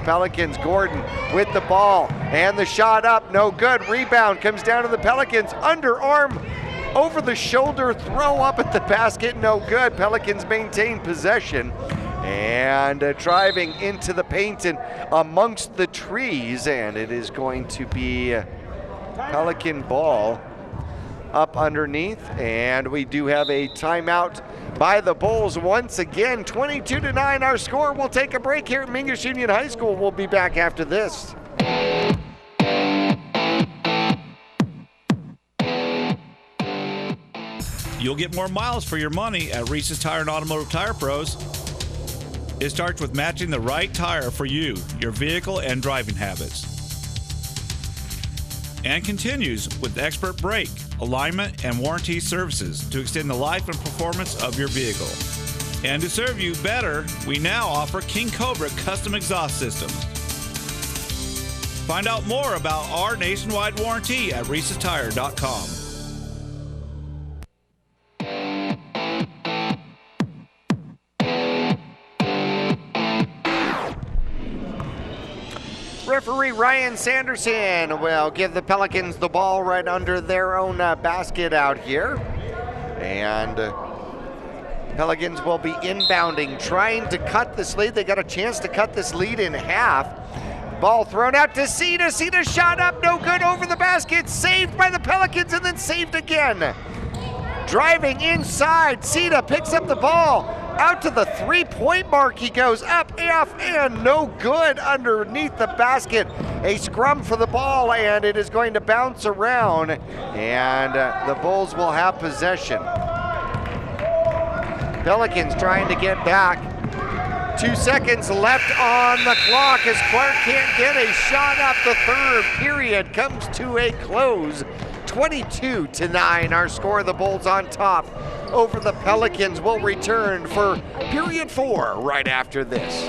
Gordon with the ball and the shot up, no good. Rebound comes down to the Pelicans. Underarm, over the shoulder, throw up at the basket, no good. Pelicans maintain possession. And driving into the paint and amongst the trees, and it is going to be Pelican ball up underneath, and we do have a timeout by the Bulls once again. 22-9 our score. We'll take a break here at Mingus Union High School. We'll be back after this. You'll get more miles for your money at Reese's Tire and Automotive Tire Pros. It starts with matching the right tire for you, your vehicle, and driving habits. And continues with expert brake, alignment, and warranty services to extend the life and performance of your vehicle. And to serve you better, we now offer King Cobra custom exhaust systems. Find out more about our nationwide warranty at Reese'sTire.com. Referee Ryan Sanderson will give the Pelicans the ball right under their own basket out here. And Pelicans will be inbounding, trying to cut this lead. They got a chance to cut this lead in half. Ball thrown out to Cedar. Cedar shot up, no good, over the basket. Saved by the Pelicans and then saved again. Driving inside, Cedar picks up the ball. Out to the three-point mark he goes, up, and no good underneath the basket. A scrum for the ball, and it is going to bounce around, and the Bulls will have possession. Pelicans trying to get back. 2 seconds left on the clock as Clark can't get a shot up. The third period comes to a close. 22-9 our score. The Bulls on top over the Pelicans. Will return for period 4 right after this.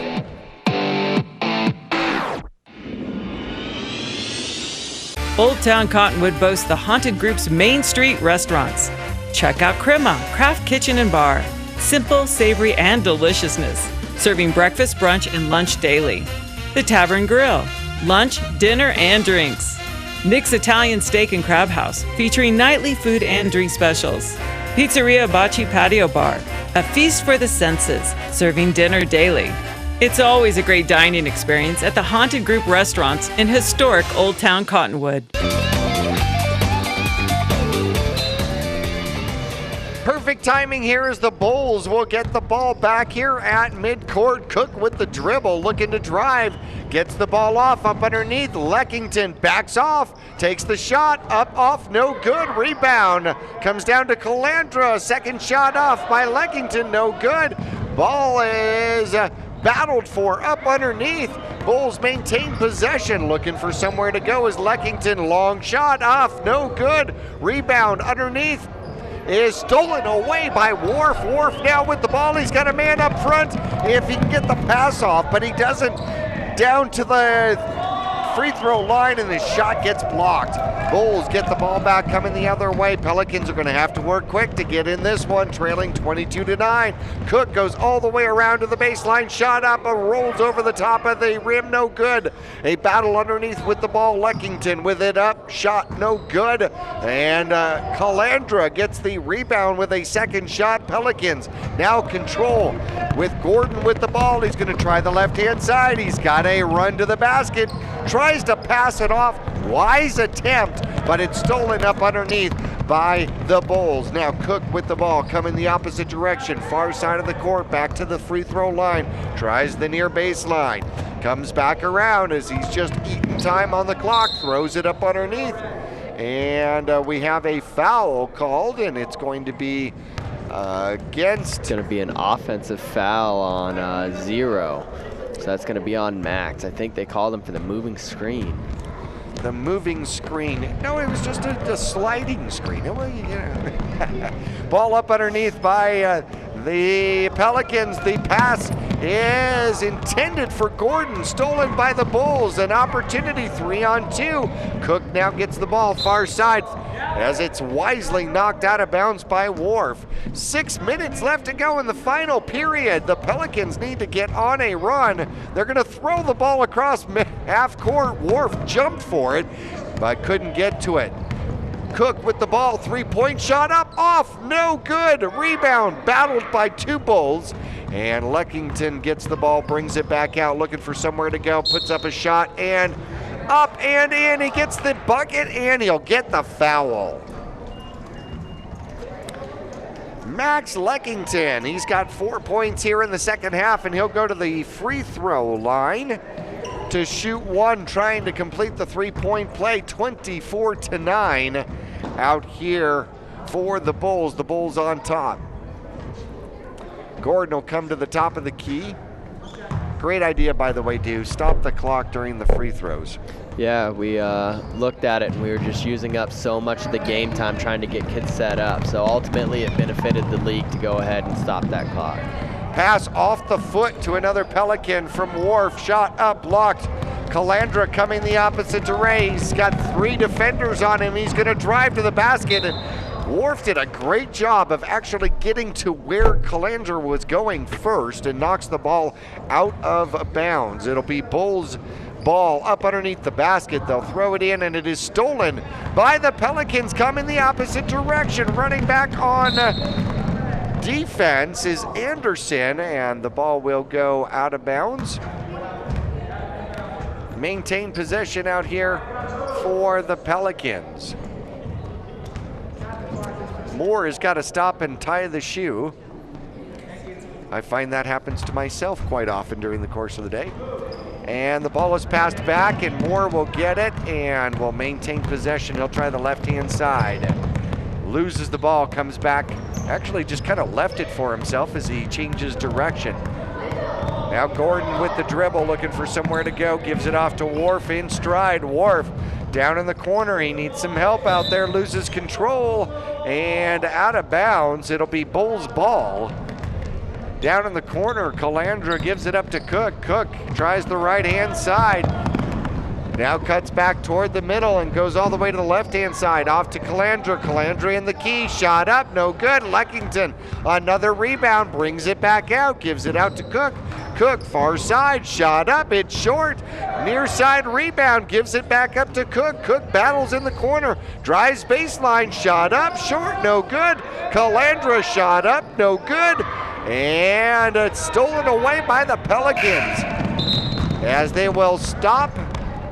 Old Town Cottonwood boasts the Haunted Group's Main Street restaurants. Check out Crema Craft Kitchen and Bar. Simple, savory, and deliciousness. Serving breakfast, brunch, and lunch daily. The Tavern Grill. Lunch, dinner, and drinks. Nick's Italian Steak and Crab House, featuring nightly food and drink specials. Pizzeria Bocce Patio Bar, a feast for the senses, serving dinner daily. It's always a great dining experience at the Haunted Group restaurants in historic Old Town Cottonwood. Perfect timing here as the Bulls will get the ball back here at midcourt. Cook with the dribble, looking to drive. Gets the ball off, up underneath. Leckington backs off, takes the shot, up, off, no good. Rebound comes down to Calandra. Second shot off by Leckington, no good. Ball is battled for up underneath. Bulls maintain possession, looking for somewhere to go as Leckington. Long shot off, no good. Rebound underneath is stolen away by Wharf. Wharf now with the ball. He's got a man up front if he can get the pass off, but he doesn't. Down to the free throw line, and the shot gets blocked. Bulls get the ball back, coming the other way. Pelicans are going to have to work quick to get in this one, trailing 22-9. Cook goes all the way around to the baseline, shot up, and rolls over the top of the rim, no good. A battle underneath with the ball. Leckington with it up, shot no good. And Calandra gets the rebound with a second shot. Pelicans now control with Gordon with the ball. He's going to try the left-hand side. He's got a run to the basket. Tries to pass it off. Wise attempt, but it's stolen up underneath by the Bulls. Now Cook with the ball, coming the opposite direction. Far side of the court, back to the free throw line. Tries the near baseline. Comes back around as he's just eating time on the clock. Throws it up underneath. And we have a foul called, and it's going to be against. It's going to be an offensive foul on 0. So that's going to be on Max. I think they called him for the moving screen. The moving screen. No, it was just a sliding screen. Ball up underneath by the Pelicans. The pass is intended for Gordon, stolen by the Bulls. An opportunity, 3-on-2. Cook now gets the ball far side as it's wisely knocked out of bounds by Wharf. 6 minutes left to go in the final period. The Pelicans need to get on a run. They're going to throw the ball across half court. Wharf jumped for it, but couldn't get to it. Cook with the ball, 3-point shot up, off, no good. Rebound, battled by 2 Bulls. And Leckington gets the ball, brings it back out, looking for somewhere to go, puts up a shot, and up and in. He gets the bucket, and he'll get the foul. Max Leckington, he's got 4 points here in the second half, and he'll go to the free throw line to shoot 1, trying to complete the 3-point play. 24-9 out here for the Bulls. The Bulls on top. Gordon will come to the top of the key. Great idea, by the way, Dew. Stop the clock during the free throws. Yeah, we looked at it and we were just using up so much of the game time trying to get kids set up. So ultimately it benefited the league to go ahead and stop that clock. Pass off the foot to another Pelican from Wharf. Shot up, blocked. Calandra coming the opposite to Ray. He's got 3 defenders on him. He's going to drive to the basket, and Wharf did a great job of actually getting to where Calandra was going first and knocks the ball out of bounds. It'll be Bulls ball up underneath the basket. They'll throw it in, and it is stolen by the Pelicans coming the opposite direction. Running back on defense is Anderson, and the ball will go out of bounds. Maintain possession out here for the Pelicans. Moore has got to stop and tie the shoe. I find that happens to myself quite often during the course of the day. And the ball is passed back, and Moore will get it and will maintain possession. He'll try the left-hand side. Loses the ball, comes back. Actually just kind of left it for himself as he changes direction. Now Gordon with the dribble, looking for somewhere to go. Gives it off to Wharf in stride. Wharf down in the corner. He needs some help out there. Loses control and out of bounds. It'll be Bulls ball. Down in the corner, Calandra gives it up to Cook. Cook tries the right-hand side. Now cuts back toward the middle and goes all the way to the left-hand side. Off to Calandra. Calandra in the key. Shot up, no good. Leckington, another rebound, brings it back out. Gives it out to Cook. Cook, far side, shot up, it's short. Near side rebound, gives it back up to Cook. Cook battles in the corner, drives baseline, shot up, short, no good. Calandra shot up, no good. And it's stolen away by the Pelicans as they will stop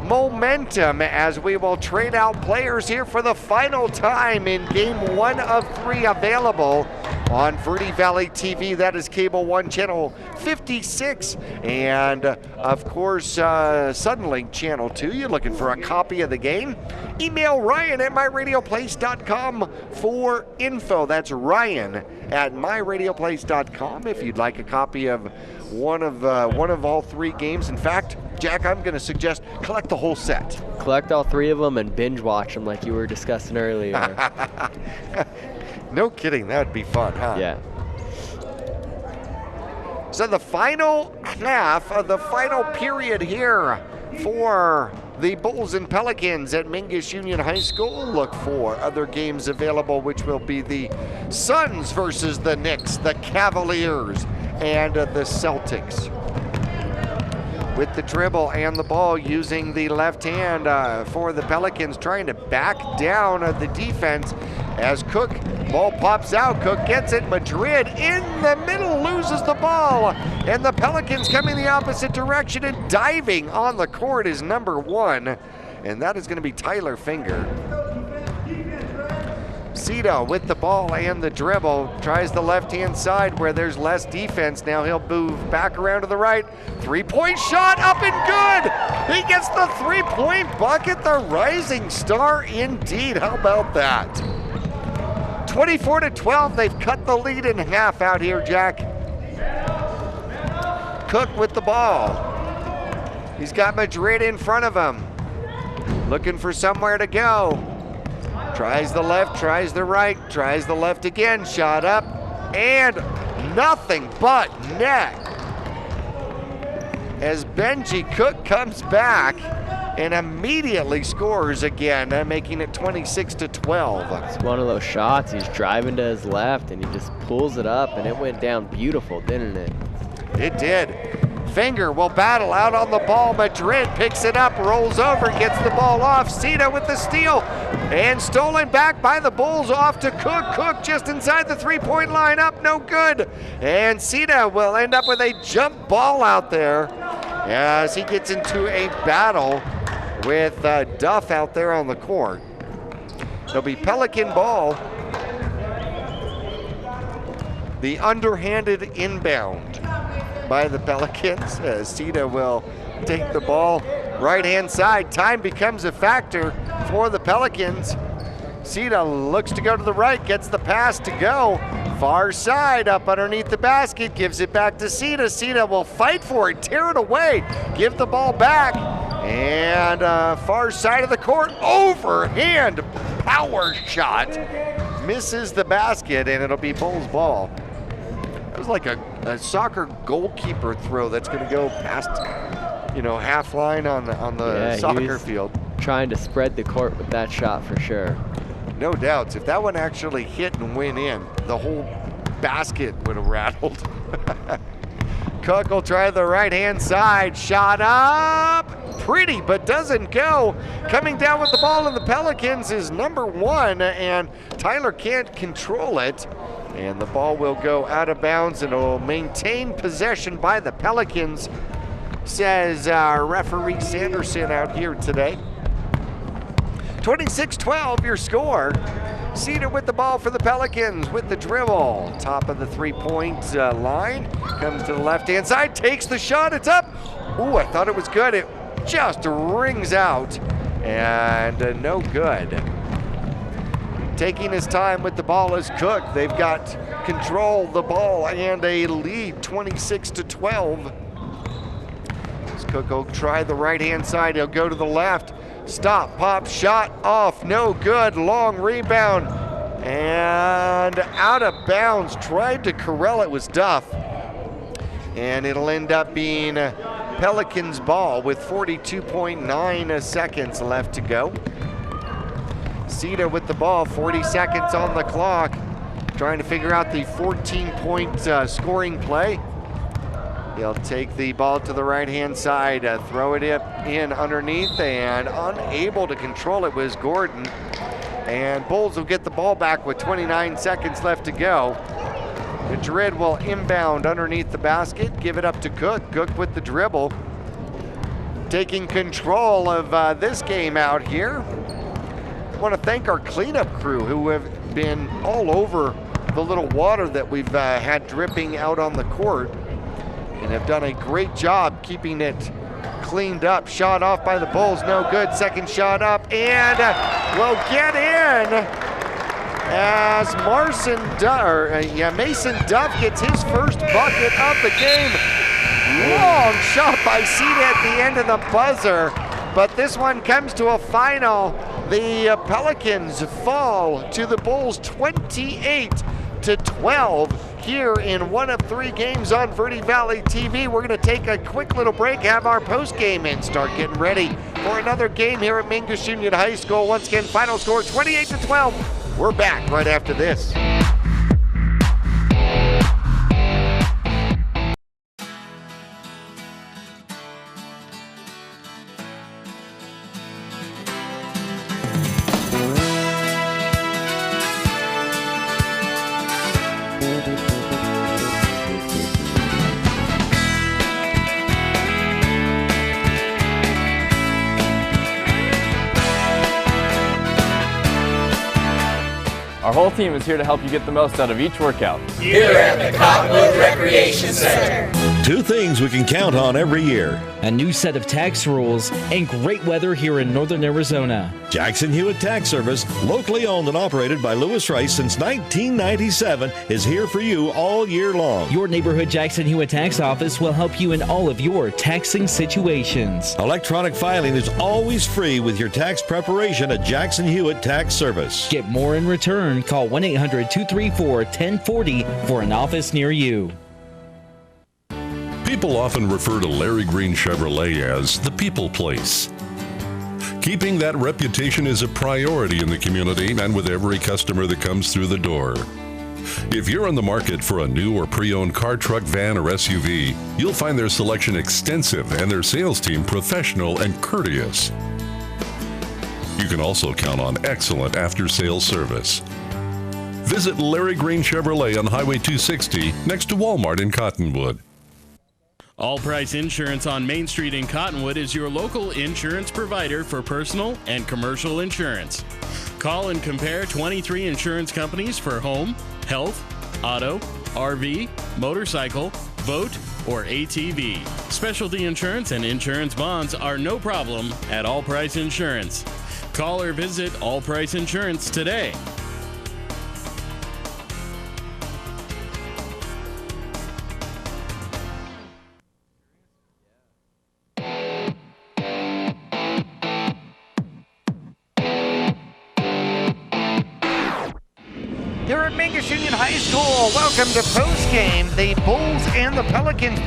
momentum as we will trade out players here for the final time in game 1 of 3 available on Verde Valley TV. That is Cable 1 Channel 56. And of course, Suddenlink Channel 2. You're looking for a copy of the game? Email Ryan at myradioplace.com for info. That's Ryan at myradioplace.com if you'd like a copy of one of all 3 games. In fact, Jack, I'm going to suggest collect the whole set. Collect all 3 of them and binge watch them like you were discussing earlier. No kidding, that would be fun, huh? Yeah. So the final half of the final period here for the Bulls and Pelicans at Mingus Union High School. Look for other games available, which will be the Suns versus the Knicks, the Cavaliers, and the Celtics. With the dribble and the ball, using the left hand for the Pelicans, trying to back down the defense as Cook, ball pops out, Cook gets it, Madrid in the middle, loses the ball, and the Pelicans coming the opposite direction and diving on the court is number 1, and that is going to be Tyler Finger. Cito with the ball and the dribble, tries the left-hand side where there's less defense. Now he'll move back around to the right. 3-point shot, up and good! He gets the 3-point bucket, the rising star indeed. How about that? 24-12, they've cut the lead in half out here, Jack. Cook with the ball. He's got Madrid in front of him. Looking for somewhere to go. Tries the left, tries the right, tries the left again, shot up, and nothing but net. As Benji Cook comes back and immediately scores again, making it 26-12. It's one of those shots, he's driving to his left and he just pulls it up and it went down beautiful, didn't it? It did. Finger will battle out on the ball. Madrid picks it up, rolls over, gets the ball off. Sita with the steal, and stolen back by the Bulls off to Cook. Cook just inside the three-point line, up, no good. And Sita will end up with a jump ball out there as he gets into a battle with Duff out there on the court. It'll be Pelican ball. The underhanded inbound by the Pelicans. Sita will take the ball right-hand side. Time becomes a factor for the Pelicans. Sita looks to go to the right, gets the pass to go. Far side, up underneath the basket, gives it back to Sita. Sita will fight for it, tear it away, give the ball back. And far side of the court, overhand power shot. Misses the basket, and it'll be Bulls ball. It was like a soccer goalkeeper throw that's going to go past, half line on the soccer field. Trying to spread the court with that shot for sure. No doubts. If that one actually hit and went in, the whole basket would have rattled. Cook will try the right-hand side. Shot up. Pretty, but doesn't go. Coming down with the ball in the Pelicans is number 1, and Tyler can't control it. And the ball will go out of bounds and it will maintain possession by the Pelicans, says referee Sanderson out here today. 26-12 your score. Cedar with the ball for the Pelicans with the dribble. Top of the three-point line. Comes to the left-hand side, takes the shot, it's up. Ooh, I thought it was good. It just rings out and no good. Taking his time with the ball is Cook. They've got control of the ball and a lead, 26-12. As Cook will try the right-hand side. He'll go to the left. Stop, pop, shot off, no good. Long rebound and out of bounds. Tried to corral it, was Duff. And it'll end up being Pelicans ball with 42.9 seconds left to go. Sita with the ball, 40 seconds on the clock. Trying to figure out the 14-point scoring play. He'll take the ball to the right-hand side, throw it in underneath, and unable to control it was Gordon. And Bulls will get the ball back with 29 seconds left to go. Madrid will inbound underneath the basket, give it up to Cook. Cook with the dribble. Taking control of this game out here. I want to thank our cleanup crew who have been all over the little water that we've had dripping out on the court and have done a great job keeping it cleaned up. Shot off by the Bulls, no good. Second shot up and will get in as Mason Duff gets his first bucket of the game. Long shot by Cedar at the end of the buzzer, but this one comes to a final. The Pelicans fall to the Bulls 28-12 here in one of 3 games on Verde Valley TV. We're going to take a quick little break, have our post game, and start getting ready for another game here at Mingus Union High School. Once again, final score 28-12. We're back right after this. Our whole team is here to help you get the most out of each workout. Here at the Cottonwood Recreation Center. Two things we can count on every year. A new set of tax rules and great weather here in northern Arizona. Jackson Hewitt Tax Service, locally owned and operated by Lewis Rice since 1997, is here for you all year long. Your neighborhood Jackson Hewitt Tax Office will help you in all of your taxing situations. Electronic filing is always free with your tax preparation at Jackson Hewitt Tax Service. Get more in return. Call 1-800-234-1040 for an office near you. People often refer to Larry Green Chevrolet as the people place. Keeping that reputation is a priority in the community and with every customer that comes through the door. If you're in the market for a new or pre-owned car, truck, van, or SUV, you'll find their selection extensive and their sales team professional and courteous. You can also count on excellent after-sales service. Visit Larry Green Chevrolet on Highway 260 next to Walmart in Cottonwood. All Price Insurance on Main Street in Cottonwood is your local insurance provider for personal and commercial insurance. Call and compare 23 insurance companies for home, health, auto, RV, motorcycle, boat, or ATV. Specialty insurance and insurance bonds are no problem at All Price Insurance. Call or visit All Price Insurance today. Here at Mingus Union High School, welcome to postgame. The Bulls and the Pelicans,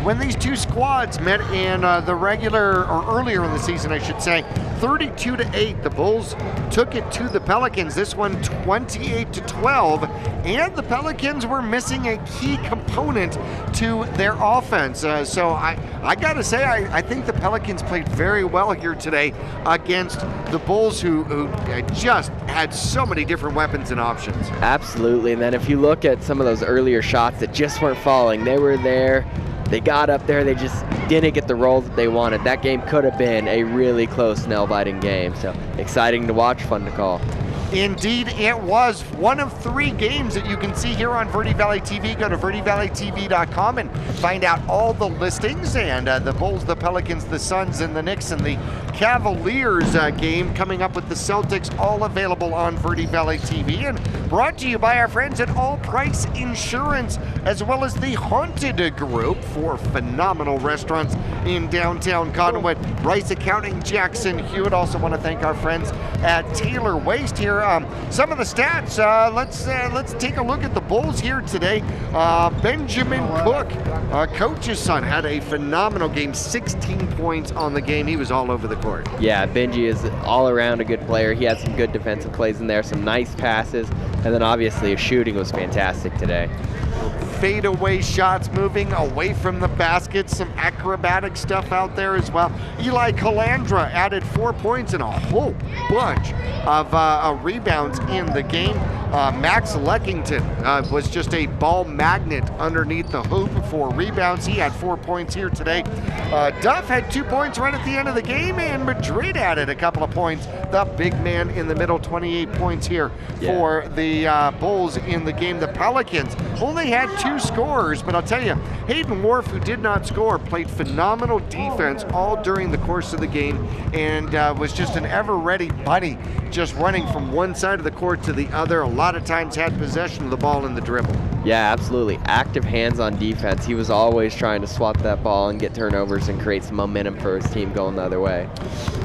when these two squads met in the regular, or earlier in the season, I should say, 32-8. The Bulls took it to the Pelicans. This one 28-12, and the Pelicans were missing a key component to their offense. So I got to say, I think the Pelicans played very well here today against the Bulls, who just had so many different weapons and options. Absolutely, and then if you look at some of those earlier shots that just weren't falling, they were there, they got up there, they just didn't get the rolls that they wanted. That game could have been a really close, nail-biting game, so exciting to watch, fun to call. Indeed, it was one of 3 games that you can see here on Verde Valley TV. Go to verdevalleytv.com and find out all the listings, and the Bulls, the Pelicans, the Suns, and the Knicks, and the Cavaliers game coming up with the Celtics, all available on Verde Valley TV, and brought to you by our friends at All Price Insurance, as well as the Haunted Group, 4 phenomenal restaurants in downtown Cottonwood. Rice Accounting, Jackson Hewitt. Also want to thank our friends at Taylor Waste here. Some of the stats, let's take a look at the Bulls here today. Benjamin Cook, coach's son, had a phenomenal game, 16 points on the game. He was all over the court. Yeah, Benji is all around a good player. He had some good defensive plays in there, some nice passes, and then obviously his shooting was fantastic today. Fadeaway shots moving away from the basket, some acrobatic stuff out there as well. Eli Calandra added 4 points and a whole bunch of rebounds in the game. Max Leckington was just a ball magnet underneath the hoop for rebounds. He had 4 points here today. Duff had 2 points right at the end of the game, and Madrid added a couple of points. The big man in the middle, 28 points here for the Bulls in the game. The Pelicans only had 2 scorers, but I'll tell you, Hayden Wharf, who did not score, played phenomenal defense all during the course of the game, and was just an ever-ready bunny, just running from one side of the court to the other. A lot of times had possession of the ball in the dribble. Yeah, absolutely. Active hands on defense. He was always trying to swat that ball and get turnovers and create some momentum for his team going the other way.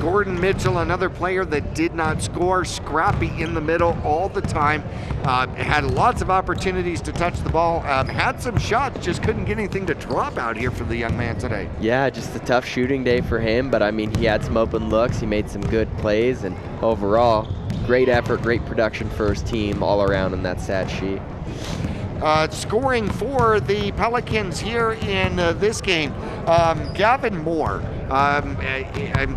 Gordon Mitchell, another player that did not score, scrappy in the middle all the time. Had lots of opportunities to touch the ball. Had some shots, just couldn't get anything to drop out here for the young man today. Yeah, just a tough shooting day for him, but I mean, he had some open looks. He made some good plays, and overall, great effort, great production for his team all around in that stat sheet. Scoring for the Pelicans here in this game, Gavin Moore.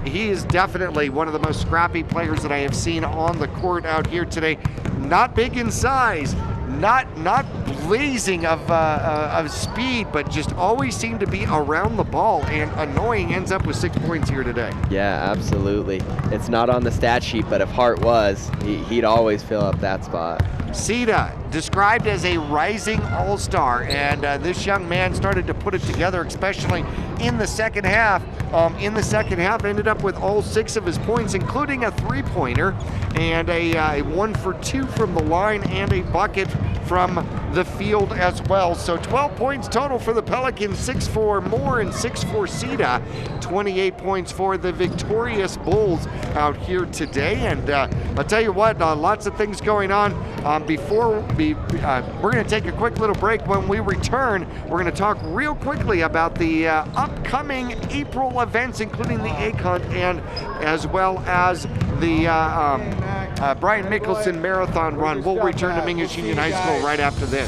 He is definitely one of the most scrappy players that I have seen on the court out here today. Not big in size, not blazing of speed, but just always seemed to be around the ball, and annoying. Ends up with 6 points here today. Yeah, absolutely. It's not on the stat sheet, but if Hart was, he'd always fill up that spot. Sita described as a rising all-star, and this young man started to put it together, especially in the second half. Ended up with all 6 of his points, including a 3-pointer and a 1 for 2 from the line and a bucket from the field as well. So 12 points total for the Pelicans, 6 for Moore and 6 for Sita. 28 points for the victorious Bulls out here today. And I'll tell you what, lots of things going on. We're going to take a quick little break. When we return, we're going to talk real quickly about the upcoming April events, including the egg hunt and as well as the Brian Mickelson Marathon Run. We'll return to Mingus Union High School right after this.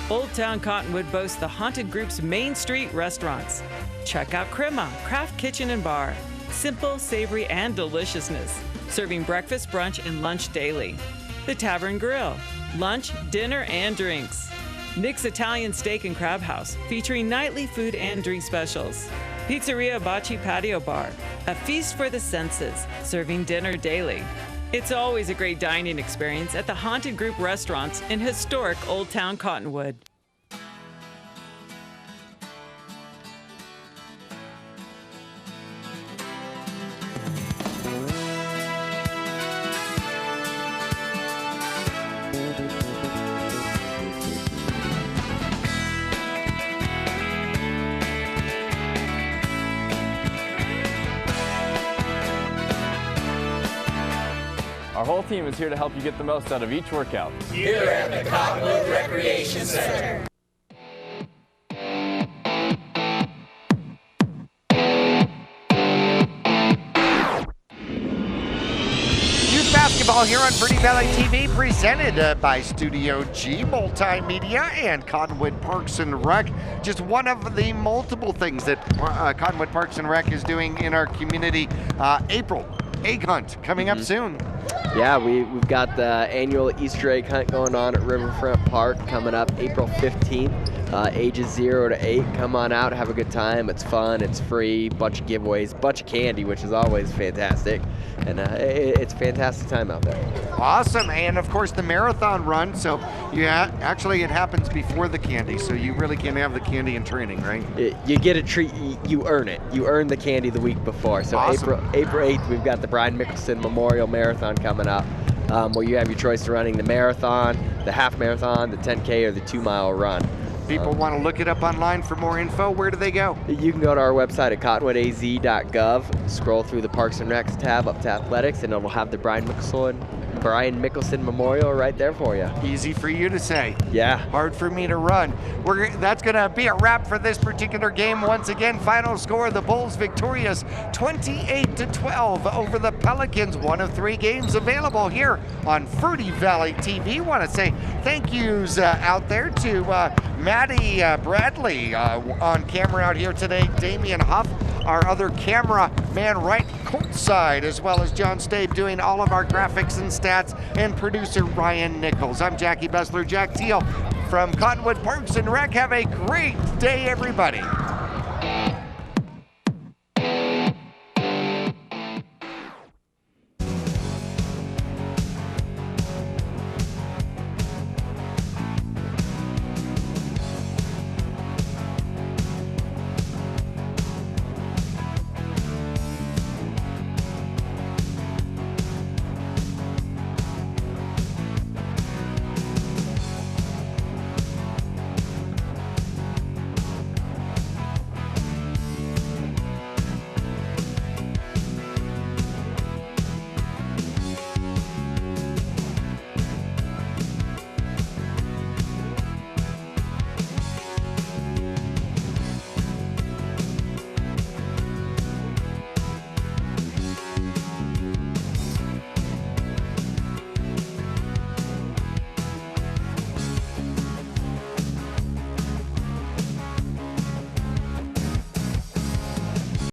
Old Town Cottonwood boasts the Haunted Group's Main Street restaurants. Check out Crema Craft Kitchen and Bar. Simple, savory, and deliciousness. Serving breakfast, brunch, and lunch daily. The Tavern Grill. Lunch, dinner, and drinks. Nick's Italian Steak and Crab House, featuring nightly food and drink specials. Pizzeria Bocce Patio Bar, a feast for the senses, serving dinner daily. It's always a great dining experience at the Haunted Group restaurants in historic Old Town Cottonwood. Our whole team is here to help you get the most out of each workout. Here at the Cottonwood Recreation Center. Youth basketball here on Verde Valley TV, presented by Studio G Multimedia and Cottonwood Parks and Rec. Just one of the multiple things that Cottonwood Parks and Rec is doing in our community. April egg hunt coming up soon. Yeah, we've got the annual Easter egg hunt going on at Riverfront Park coming up April 15th. Ages 0 to 8, come on out, have a good time. It's fun, it's free, bunch of giveaways, bunch of candy, which is always fantastic. And it's a fantastic time out there. Awesome, and of course the marathon run. So actually it happens before the candy, so you really can't have the candy in training, right? You get a treat, you earn it. You earn the candy the week before. So awesome. April 8th, we've got the Brian Mickelson Memorial Marathon coming up, where you have your choice of running the marathon, the half marathon, the 10K, or the 2-mile run. People want to look it up online for more info. Where do they go? You can go to our website at cottonwoodaz.gov, scroll through the Parks and Recs tab up to Athletics, and it'll have the Brian Mickelson Memorial right there for you. Easy for you to say. Yeah. Hard for me to run. That's going to be a wrap for this particular game. Once again, final score, the Bulls victorious 28-12 over the Pelicans. 1 of 3 games available here on Verde Valley TV. Want to say thank yous out there to Maddie Bradley on camera out here today, Damian Huff, our other camera man right courtside, as well as John Stabe doing all of our graphics and stats, and producer Ryan Nichols. I'm Jackie Bessler, Jack Teal from Cottonwood Parks and Rec. Have a great day, everybody.